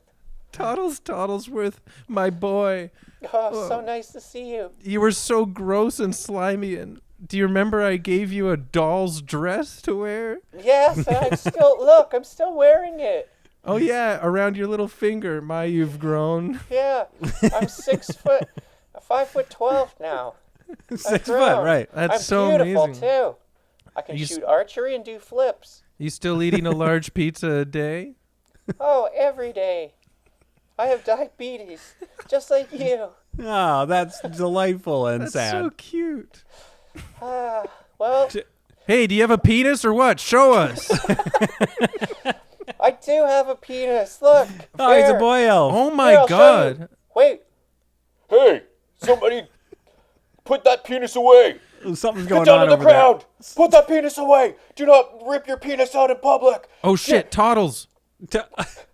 Toddlesworth, my boy. Oh, so nice to see you. You were so gross and slimy. And do you remember I gave you a doll's dress to wear? Yes, and I'm still wearing it. Oh yeah, around your little finger. My, you've grown. Yeah, I'm 6 foot, 5'12" now. 6 foot, right? That's I'm so beautiful amazing. too. I can shoot archery and do flips. You still eating a large pizza a day? Oh, every day. I have diabetes, just like you. Oh, that's delightful and That's sad. so cute. Well, Hey, do you have a penis or what? Show us. I do have a penis. Look. Oh, he's a here. boy elf. Oh Here, my I'll show God. you. Wait. Hey, somebody put that penis away. Something's Get going down on to the over there. ground. Put that penis away. Do not rip your penis out in public. Oh shit, Toddles.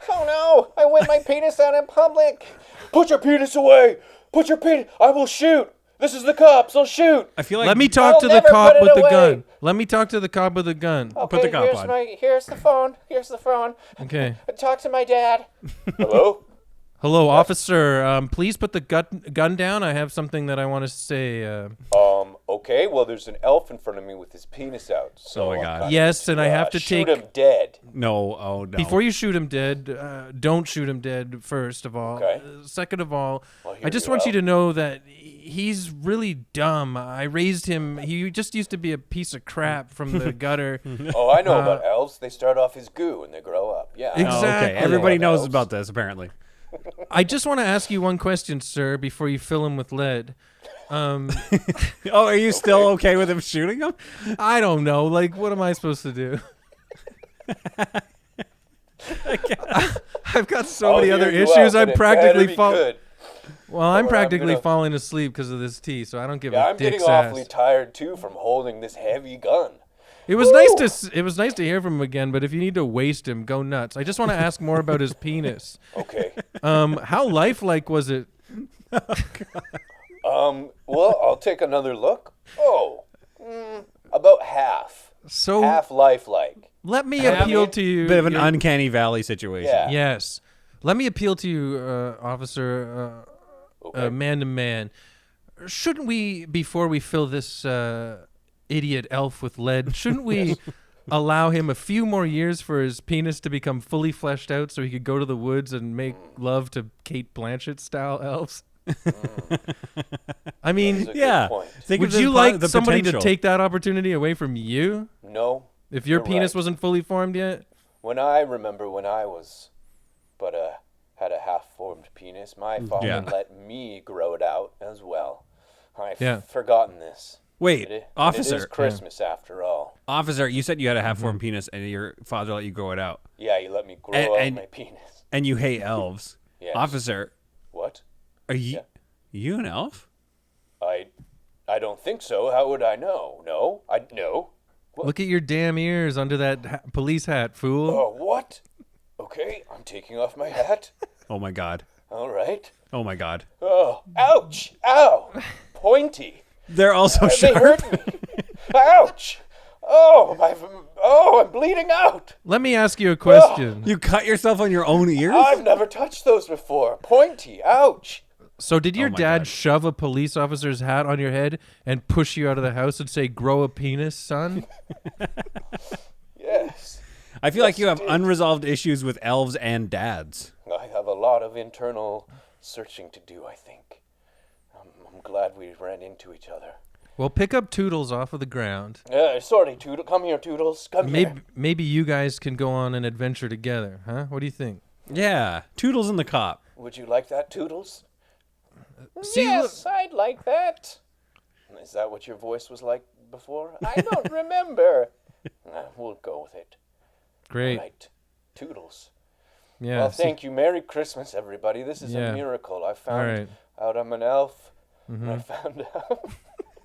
Oh no, I whipped my penis out in public. Put your penis away. Put your penis. I will shoot. This is the cops. I'll shoot. I feel like Let me talk I'll to the never cop put it with the away. gun. Let me talk to the cop with the gun. Okay, Put the cop on. Here's the phone. Here's the phone. Okay. Talk to my dad. Hello? Hello, officer. Please put the gun down. I have something that I want to say. Okay, well, there's an elf in front of me with his penis out. So Oh my I'm God. gonna, Yes, and I have to shoot take. him dead. no. Oh no. Before you shoot him dead, don't shoot him dead, first of all. Okay. Second of all, I'll hear I just you want out. you to know that he's really dumb. I raised him. He just used to be a piece of crap from the gutter. Oh, I know about elves. They start off as goo and they grow up. Yeah. Oh, Exactly. okay. Everybody knows Elves. about this apparently. I just want to ask you one question, sir, before you fill him with lead. Oh, are you still okay with him shooting him? I don't know. Like, what am I supposed to do? I've got so I'll many hear other you issues. out, I'm but it practically better be good. Well, I'm Or I'm practically gonna- falling asleep because of this tea, so I don't give Yeah, a I'm getting dick's awfully ass. tired too from holding this heavy gun. It was nice to it was nice to hear from him again, but if you need to waste him, go nuts. I just want to ask more about his penis. Okay. How lifelike was it? Well, I'll take another look. Oh, about half. So Half lifelike. let me Half appeal in- to you. Bit of an your- uncanny valley situation. Yeah. Yes. Let me appeal to you, officer, Okay. man to man. Shouldn't we, before we fill this idiot elf with lead, shouldn't we allow him a few more years for his penis to become fully fleshed out so he could go to the woods and make love to Kate Blanchett style elves? I mean, That's a good Yeah. point. Think would of the you po- like the somebody potential. to take that opportunity away from you No. if your You're penis right. wasn't fully formed yet? When I remember when I was, had a half-formed penis, my father Yeah. let me grow it out as well. I've Yeah. forgotten this. Wait, It officer. is Christmas after all. Officer, you said you had a half-formed penis and your father let you grow it out. Yeah, you let me grow And- out and- my penis. And you hate elves. Yes. Officer, What? are you Yeah. you an elf? I don't think so. How would I know? No. No. Look at your damn ears under that police hat, fool. Oh, what? Okay, I'm taking off my hat. Oh my god. All right. Oh my god. Oh, ouch! Ow! Pointy. They're also They sharp. hurt me. Ouch! Oh, I'm bleeding out. Let me ask you a question. You cut yourself on your own ears? I've never touched those before. Pointy. Ouch. So did your my dad God. shove a police officer's hat on your head and push you out of the house and say, "Grow a penis, son"? Yes. I feel like you have did. unresolved issues with elves and dads. I have a lot of internal searching to do, I think. I'm glad we ran into each other. Well, pick up Toodles off of the ground. Sorry, Toodles. Come here, Toodles. Come here. Maybe you guys can go on an adventure together, huh? What do you think? Yeah. Toodles and the cop. Would you like that, Toodles? See, Yes, I'd like that. Is that what your voice was like before? I don't remember. We'll go with it. Great. Right. Toodles. Yeah. Well, see- thank you. Merry Christmas, everybody. This is Yeah. a miracle. I found right. out I'm an elf. I found out.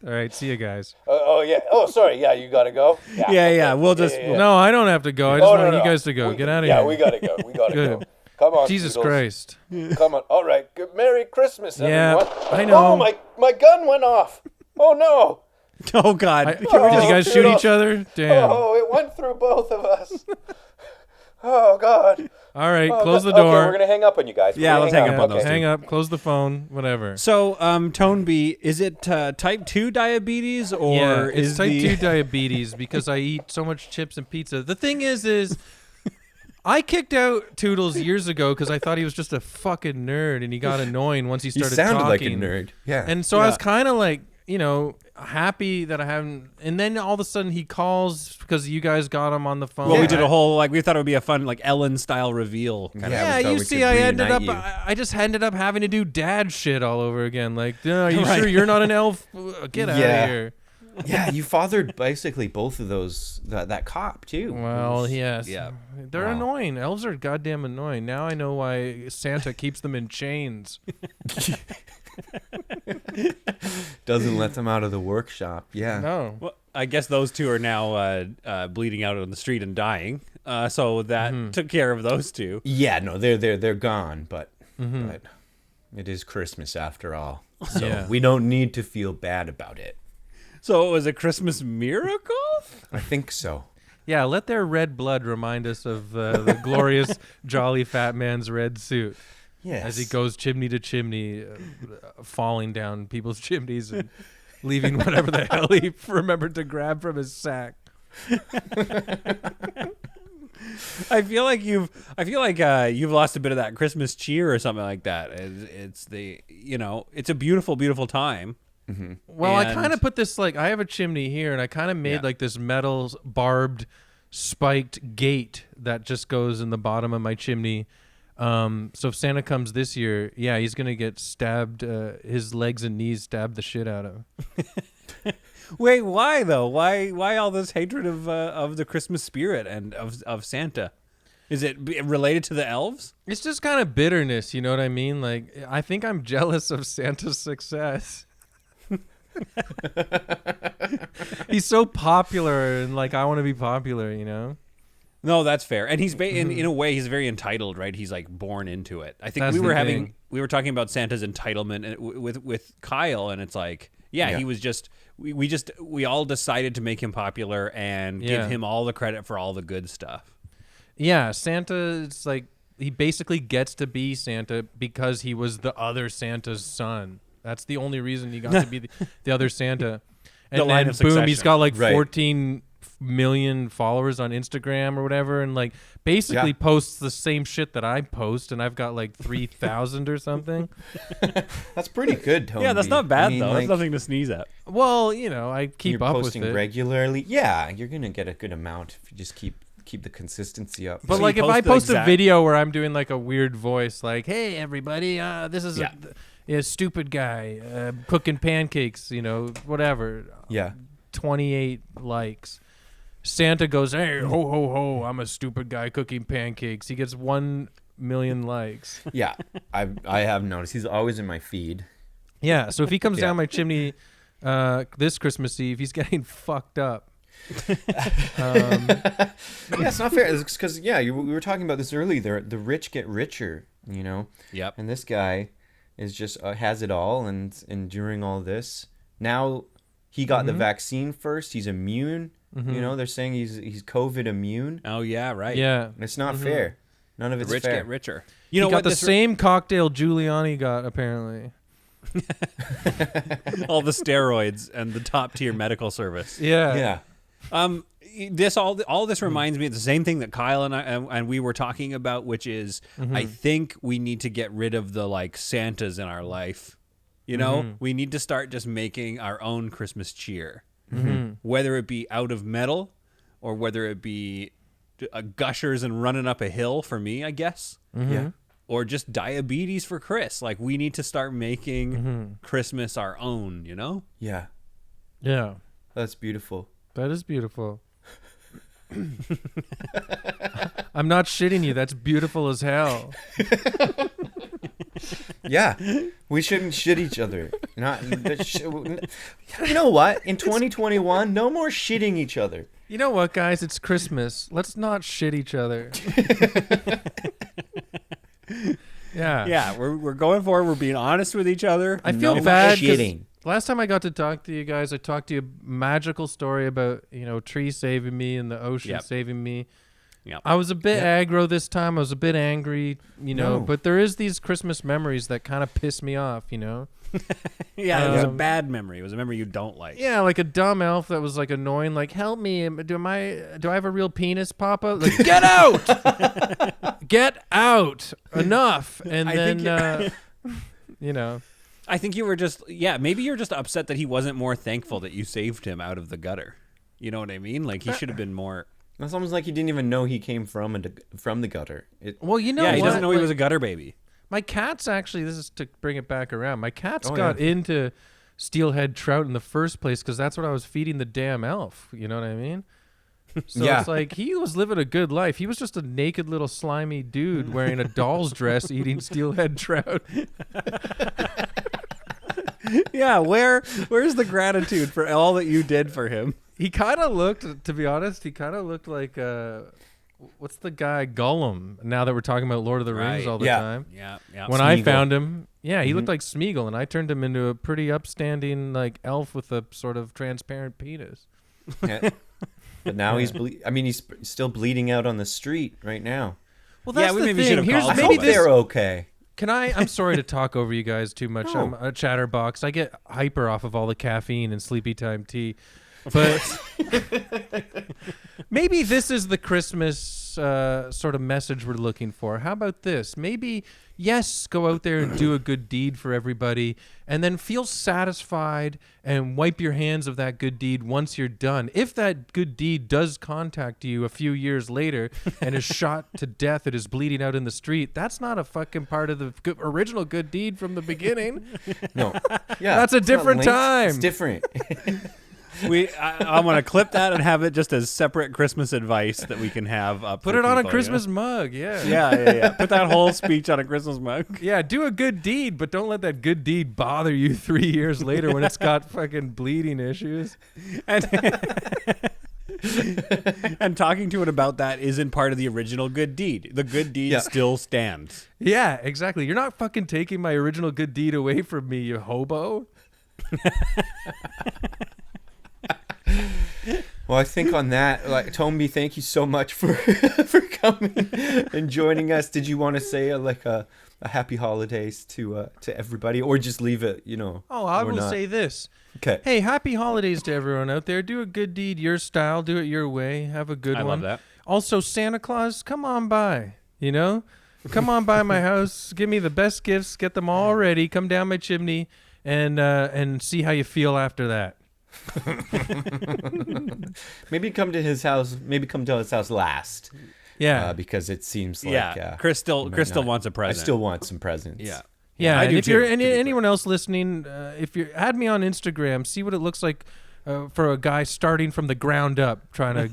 All right. See you guys. Oh, yeah. Oh, sorry. Yeah, you got to go? Yeah, we'll just yeah. No, I don't have to go. I just Oh, want no, you no. guys to go. Get out of Yeah, here. we got to go. We got to Good. go. Come on, Jesus Toodles. Christ. Come on. All right. Good. Merry Christmas, Yeah, everyone. I know. Oh, my gun went off. Oh, no. Oh god. Did you guys shoot Toodles. each other? Damn. Oh, it went through both of us. Oh, God. All right. Oh, Close the Okay, door. we're going to hang up on you guys. We're Yeah, gonna let's hang up Yeah, on those hang up. Close the phone. Whatever. So, Tonby, is it type 2 diabetes or Yeah, is it's type the 2 diabetes because I eat so much chips and pizza. The thing is I kicked out Toodles years ago because I thought he was just a fucking nerd, and he got annoying once he started sounded talking. like a nerd. Yeah. And so I was kind of like, happy that I haven't. And then all of a sudden he calls because you guys got him on the phone. Well, we did a whole we thought it would be a fun Ellen style reveal. Yeah, you see, I just ended up having to do dad shit all over again. Like, are you sure you're not an elf? Get out of here. Yeah, you fathered basically both of those, that cop too. Well, yes. Yeah. They're annoying. Elves are goddamn annoying. Now I know why Santa keeps them in chains. Doesn't let them out of the workshop. Yeah. No. Well, I guess those two are now bleeding out on the street and dying. So that took care of those two. Yeah, no, they're gone, but it is Christmas after all. So we don't need to feel bad about it. So it was a Christmas miracle? I think so. Yeah, let their red blood remind us of the glorious jolly fat man's red suit. Yes. As he goes chimney to chimney, falling down people's chimneys and leaving whatever the hell he remembered to grab from his sack. I feel like you've lost a bit of that Christmas cheer or something like that. It's it's a beautiful, beautiful time. Mm-hmm. Well, I kind of put this I have a chimney here, and I kind of made this metal barbed, spiked gate that just goes in the bottom of my chimney. So if Santa comes this year, he's gonna get stabbed. His legs and knees stabbed the shit out of. Wait, why though? Why all this hatred of the Christmas spirit and of Santa? Is it related to the elves? It's just kind of bitterness, you know what I mean? Like, I think I'm jealous of Santa's success. He's so popular, and I want to be popular, you know? No, that's fair. And he's in a way he's very entitled, right? He's born into it. I think That's we were talking about Santa's entitlement with Kyle, and it's he was just we all decided to make him popular and give him all the credit for all the good stuff. Yeah, Santa, it's he basically gets to be Santa because he was the other Santa's son. That's the only reason he got to be the other Santa. And line then of boom, succession. he's got 14 million followers on Instagram or whatever, and basically posts the same shit that I post, and I've got 3,000 or something. That's pretty good, Tonby. Yeah, that's not bad though. That's nothing to sneeze at. Well, I keep up with it. You're posting regularly. Yeah, you're gonna get a good amount if you just keep the consistency up. But So if I post a video where I'm doing a weird voice, hey everybody, this is a stupid guy cooking pancakes, whatever. Yeah. 28 likes. Santa goes, hey, ho, ho, ho, I'm a stupid guy cooking pancakes. He gets 1 million likes. Yeah, I have noticed. He's always in my feed. Yeah, so if he comes down my chimney this Christmas Eve, he's getting fucked up. Yeah, it's not fair. It's because, we were talking about this earlier. The rich get richer, Yep. And this guy is just has it all, and during all this, now he got the vaccine first. He's immune. They're saying he's COVID immune. Oh yeah, right. Yeah. It's not fair. None of it's The rich fair. get richer. You know, got the same cocktail Giuliani got, apparently. All the steroids and the top tier medical service. Yeah. All this reminds me of the same thing that Kyle and we were talking about, which is I think we need to get rid of the Santas in our life. We need to start just making our own Christmas cheer, whether it be out of metal or whether it be gushers and running up a hill for me, I guess. Yeah. Or just diabetes for Chris. We need to start making Christmas our own, Yeah. Yeah. That's beautiful. That is beautiful. I'm not shitting you. That's beautiful as hell. Yeah, we shouldn't shit each other. You know what? In 2021, no more shitting each other. You know what, guys? It's Christmas. Let's not shit each other. Yeah. Yeah, we're going for it. We're being honest with each other. I feel bad shitting. Last time I got to talk to you guys, I talked to you a magical story about, tree saving me and the ocean saving me. Yeah. I was a bit aggro this time. I was a bit angry, but there is these Christmas memories that kind of piss me off, Yeah, it was a bad memory. It was a memory you don't like. Yeah, like a dumb elf that was like annoying, like, help me, do I have a real penis, Papa? Like, get out! Get out! Enough. And then I think you were just maybe you're just upset that he wasn't more thankful that you saved him out of the gutter. You know what I mean? Like he should have been more. It's almost like he didn't even know he came from the gutter. Well, he doesn't know he was a gutter baby. My cat's actually, this is to bring it back around. My cat's got into steelhead trout in the first place because that's what I was feeding the damn elf. You know what I mean? So it's like he was living a good life. He was just a naked little slimy dude wearing a doll's dress eating steelhead trout. Yeah, where's the gratitude for all that you did for him? He kind of looked, to be honest, like what's the guy, Gollum, now that we're talking about Lord of the Rings all the time. Yeah. When I found him, he looked like Smeagol, and I turned him into a pretty upstanding like elf with a sort of transparent penis. Yeah. But now he's still bleeding out on the street right now. Well, that's the thing. I hope they're okay. I'm sorry to talk over you guys too much. No. I'm a chatterbox. I get hyper off of all the caffeine and sleepy time tea. But maybe this is the Christmas sort of message we're looking for. How about this? Maybe, yes, go out there and do a good deed for everybody and then feel satisfied and wipe your hands of that good deed once you're done. If that good deed does contact you a few years later and is shot to death, it is bleeding out in the street, that's not a fucking part of the original good deed from the beginning. No. Yeah. That's a different time. It's different. I'm going to clip that and have it just as separate Christmas advice that we can have up. Put it on a Christmas mug, yeah. Yeah. Put that whole speech on a Christmas mug. Yeah, do a good deed, but don't let that good deed bother you 3 years later when it's got fucking bleeding issues. And talking to it about that isn't part of the original good deed. The good deed still stands. Yeah, exactly. You're not fucking taking my original good deed away from me, you hobo. Well, I think on that, like, Tonby, thank you so much for coming and joining us. Did you want to say a happy holidays to everybody, or just leave it? Oh, I will say this. Okay. Hey, happy holidays to everyone out there. Do a good deed your style. Do it your way. Have a good one. I love that. Also, Santa Claus, come on by. Come on by my house. Give me the best gifts. Get them all ready. Come down my chimney and see how you feel after that. Maybe come to his house. Maybe come to his house last. Yeah, because it seems like Chris still wants a present. I still want some presents. Yeah. I do if too, you're anyone else listening, if you add me on Instagram, see what it looks like for a guy starting from the ground up, trying to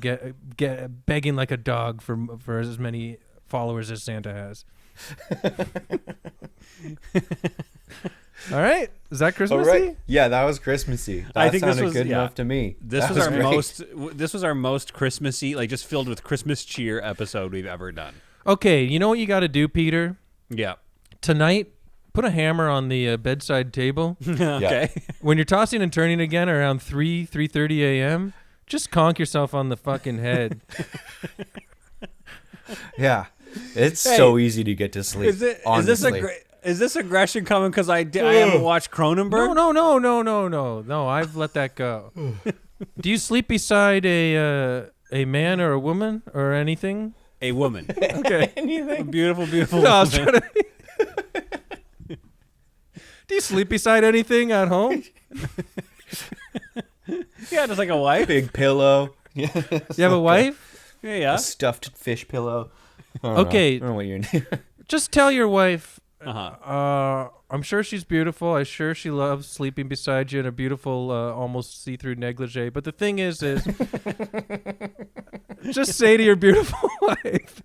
get begging like a dog for as many followers as Santa has. All right, is that Christmassy? All right. Yeah, that was Christmassy. That I think sounded this was good enough to me. This was our most Christmassy, like just filled with Christmas cheer episode we've ever done. Okay, you know what you got to do, Peter? Yeah. Tonight, put a hammer on the bedside table. Okay. When you're tossing and turning again around 3:30 a.m., just conk yourself on the fucking head. Yeah, it's so easy to get to sleep. Is this aggression coming because I haven't watched Cronenberg? No. I've let that go. Do you sleep beside a man or a woman or anything? A woman. Okay. Anything? A beautiful No, I was woman. trying to... Do you sleep beside anything at home? Yeah, just like a wife. Big pillow. You have a wife? Yeah. A stuffed fish pillow. Okay. I don't know what you're doing. Just tell your wife. Uh-huh. I'm sure she's beautiful. I'm sure she loves sleeping beside you in a beautiful, almost see-through negligee. But the thing is just say to your beautiful wife,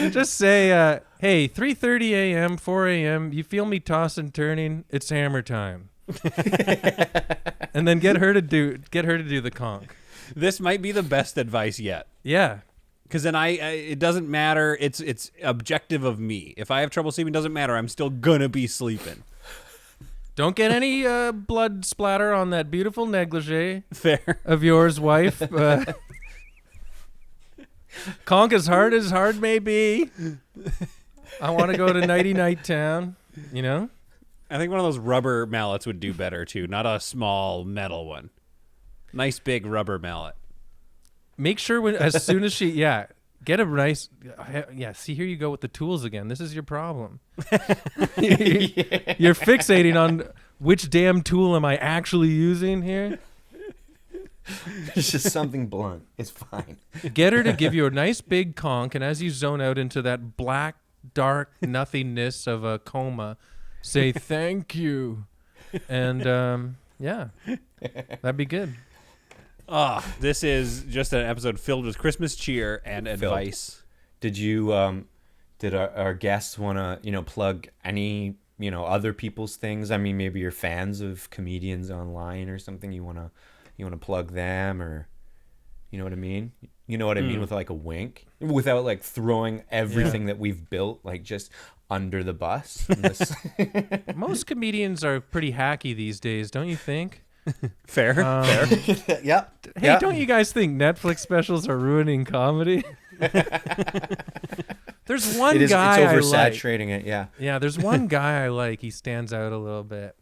just say, hey, 3:30 a.m., 4 a.m., you feel me tossing, turning, it's hammer time. And then get her to do the conk. This might be the best advice yet. Yeah. Because then it doesn't matter. It's objective of me. If I have trouble sleeping, it doesn't matter. I'm still gonna be sleeping. Don't get any blood splatter on that beautiful negligee Fair. of yours, wife. Conk as hard may be. I want to go to Nighty Night Town, you know? I think one of those rubber mallets would do better, too. Not a small metal one. Nice big rubber mallet. Make sure as soon as she, get a nice, see, here you go with the tools again. This is your problem. You're fixating on which damn tool am I actually using here? It's just something blunt. It's fine. Get her to give you a nice big conk, and as you zone out into that black, dark nothingness of a coma, say thank you. And, that'd be good. This is just an episode filled with Christmas cheer and advice. Did you, did our guests want to, plug any, other people's things? I mean, maybe you're fans of comedians online or something. You want to plug them, or, you know what I mean? You know what I mean with like a wink, without like throwing everything that we've built, like just under the bus. Most comedians are pretty hacky these days, don't you think? Fair. Yeah. Hey, don't you guys think Netflix specials are ruining comedy? There's one guy it's oversaturating it. Yeah. Yeah, there's one guy I like. He stands out a little bit.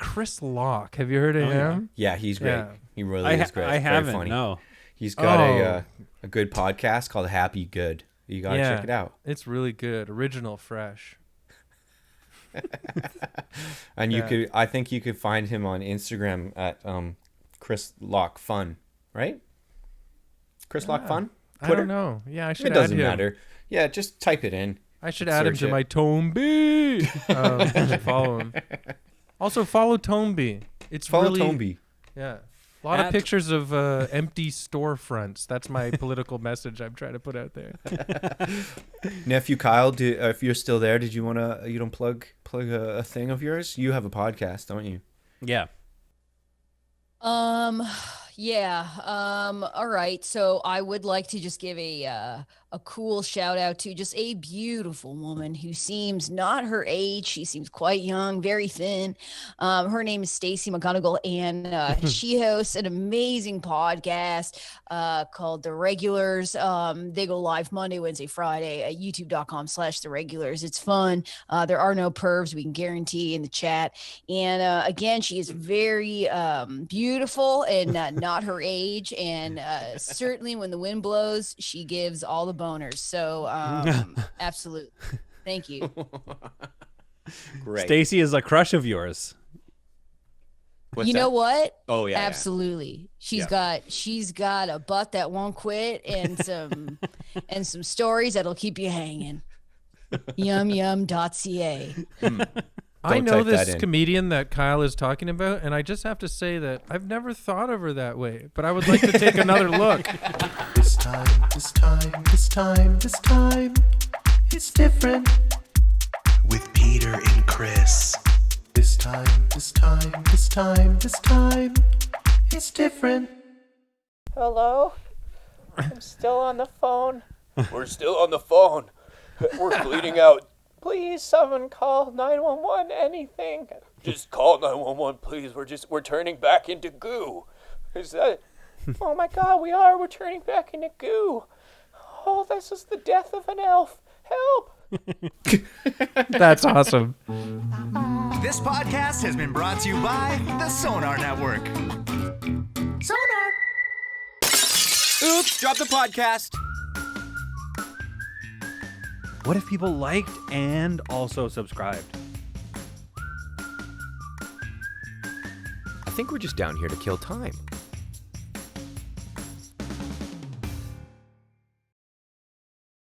Chris Locke. Have you heard of him? Yeah, he's great. Yeah. He really is great. I haven't. Very funny. No. He's got a good podcast called Happy Good. You gotta check it out. It's really good. Original, fresh. And I think you could find him on Instagram at Chris Locke Fun, right? Chris Locke Fun? Twitter? I don't know. Yeah, I should. It doesn't matter. Yeah, just type it in. I should add him to my Tonby. Follow him. Also follow Tonby. Follow Tonby. Yeah. A lot of pictures of empty storefronts. That's my political message I'm trying to put out there. Nephew Kyle, if you're still there, did you want to plug a thing of yours? You have a podcast, don't you? Yeah. Yeah. All right. So I would like to just give a cool shout out to just a beautiful woman who seems not her age. She seems quite young, very thin. Her name is Stacey McGunnigle, and she hosts an amazing podcast called The Regulars. They go live Monday, Wednesday, Friday at youtube.com/The Regulars. It's fun. There are no pervs, we can guarantee, in the chat. And again, she is very beautiful and not her age. And certainly when the wind blows, she gives all the boners. So absolutely. Thank you. Great. Stacey is a crush of yours. You know what? Oh yeah. Absolutely. She's got a butt that won't quit, and some stories that'll keep you hanging. Yum.ca. I know this comedian that Kyle is talking about, and I just have to say that I've never thought of her that way, but I would like to take another look. This time, it's different. With Peter and Chris. This time, it's different. Hello? I'm still on the phone. We're still on the phone. We're bleeding out. Please, someone call 911, anything. Just call 911, please. We're turning back into goo. Is that... Oh my God, we're turning back into goo. Oh, this is the death of an elf. Help. That's awesome. This podcast has been brought to you by the Sonar Network. Sonar. Oops, drop the podcast. What if people liked and also subscribed? I think we're just down here to kill time.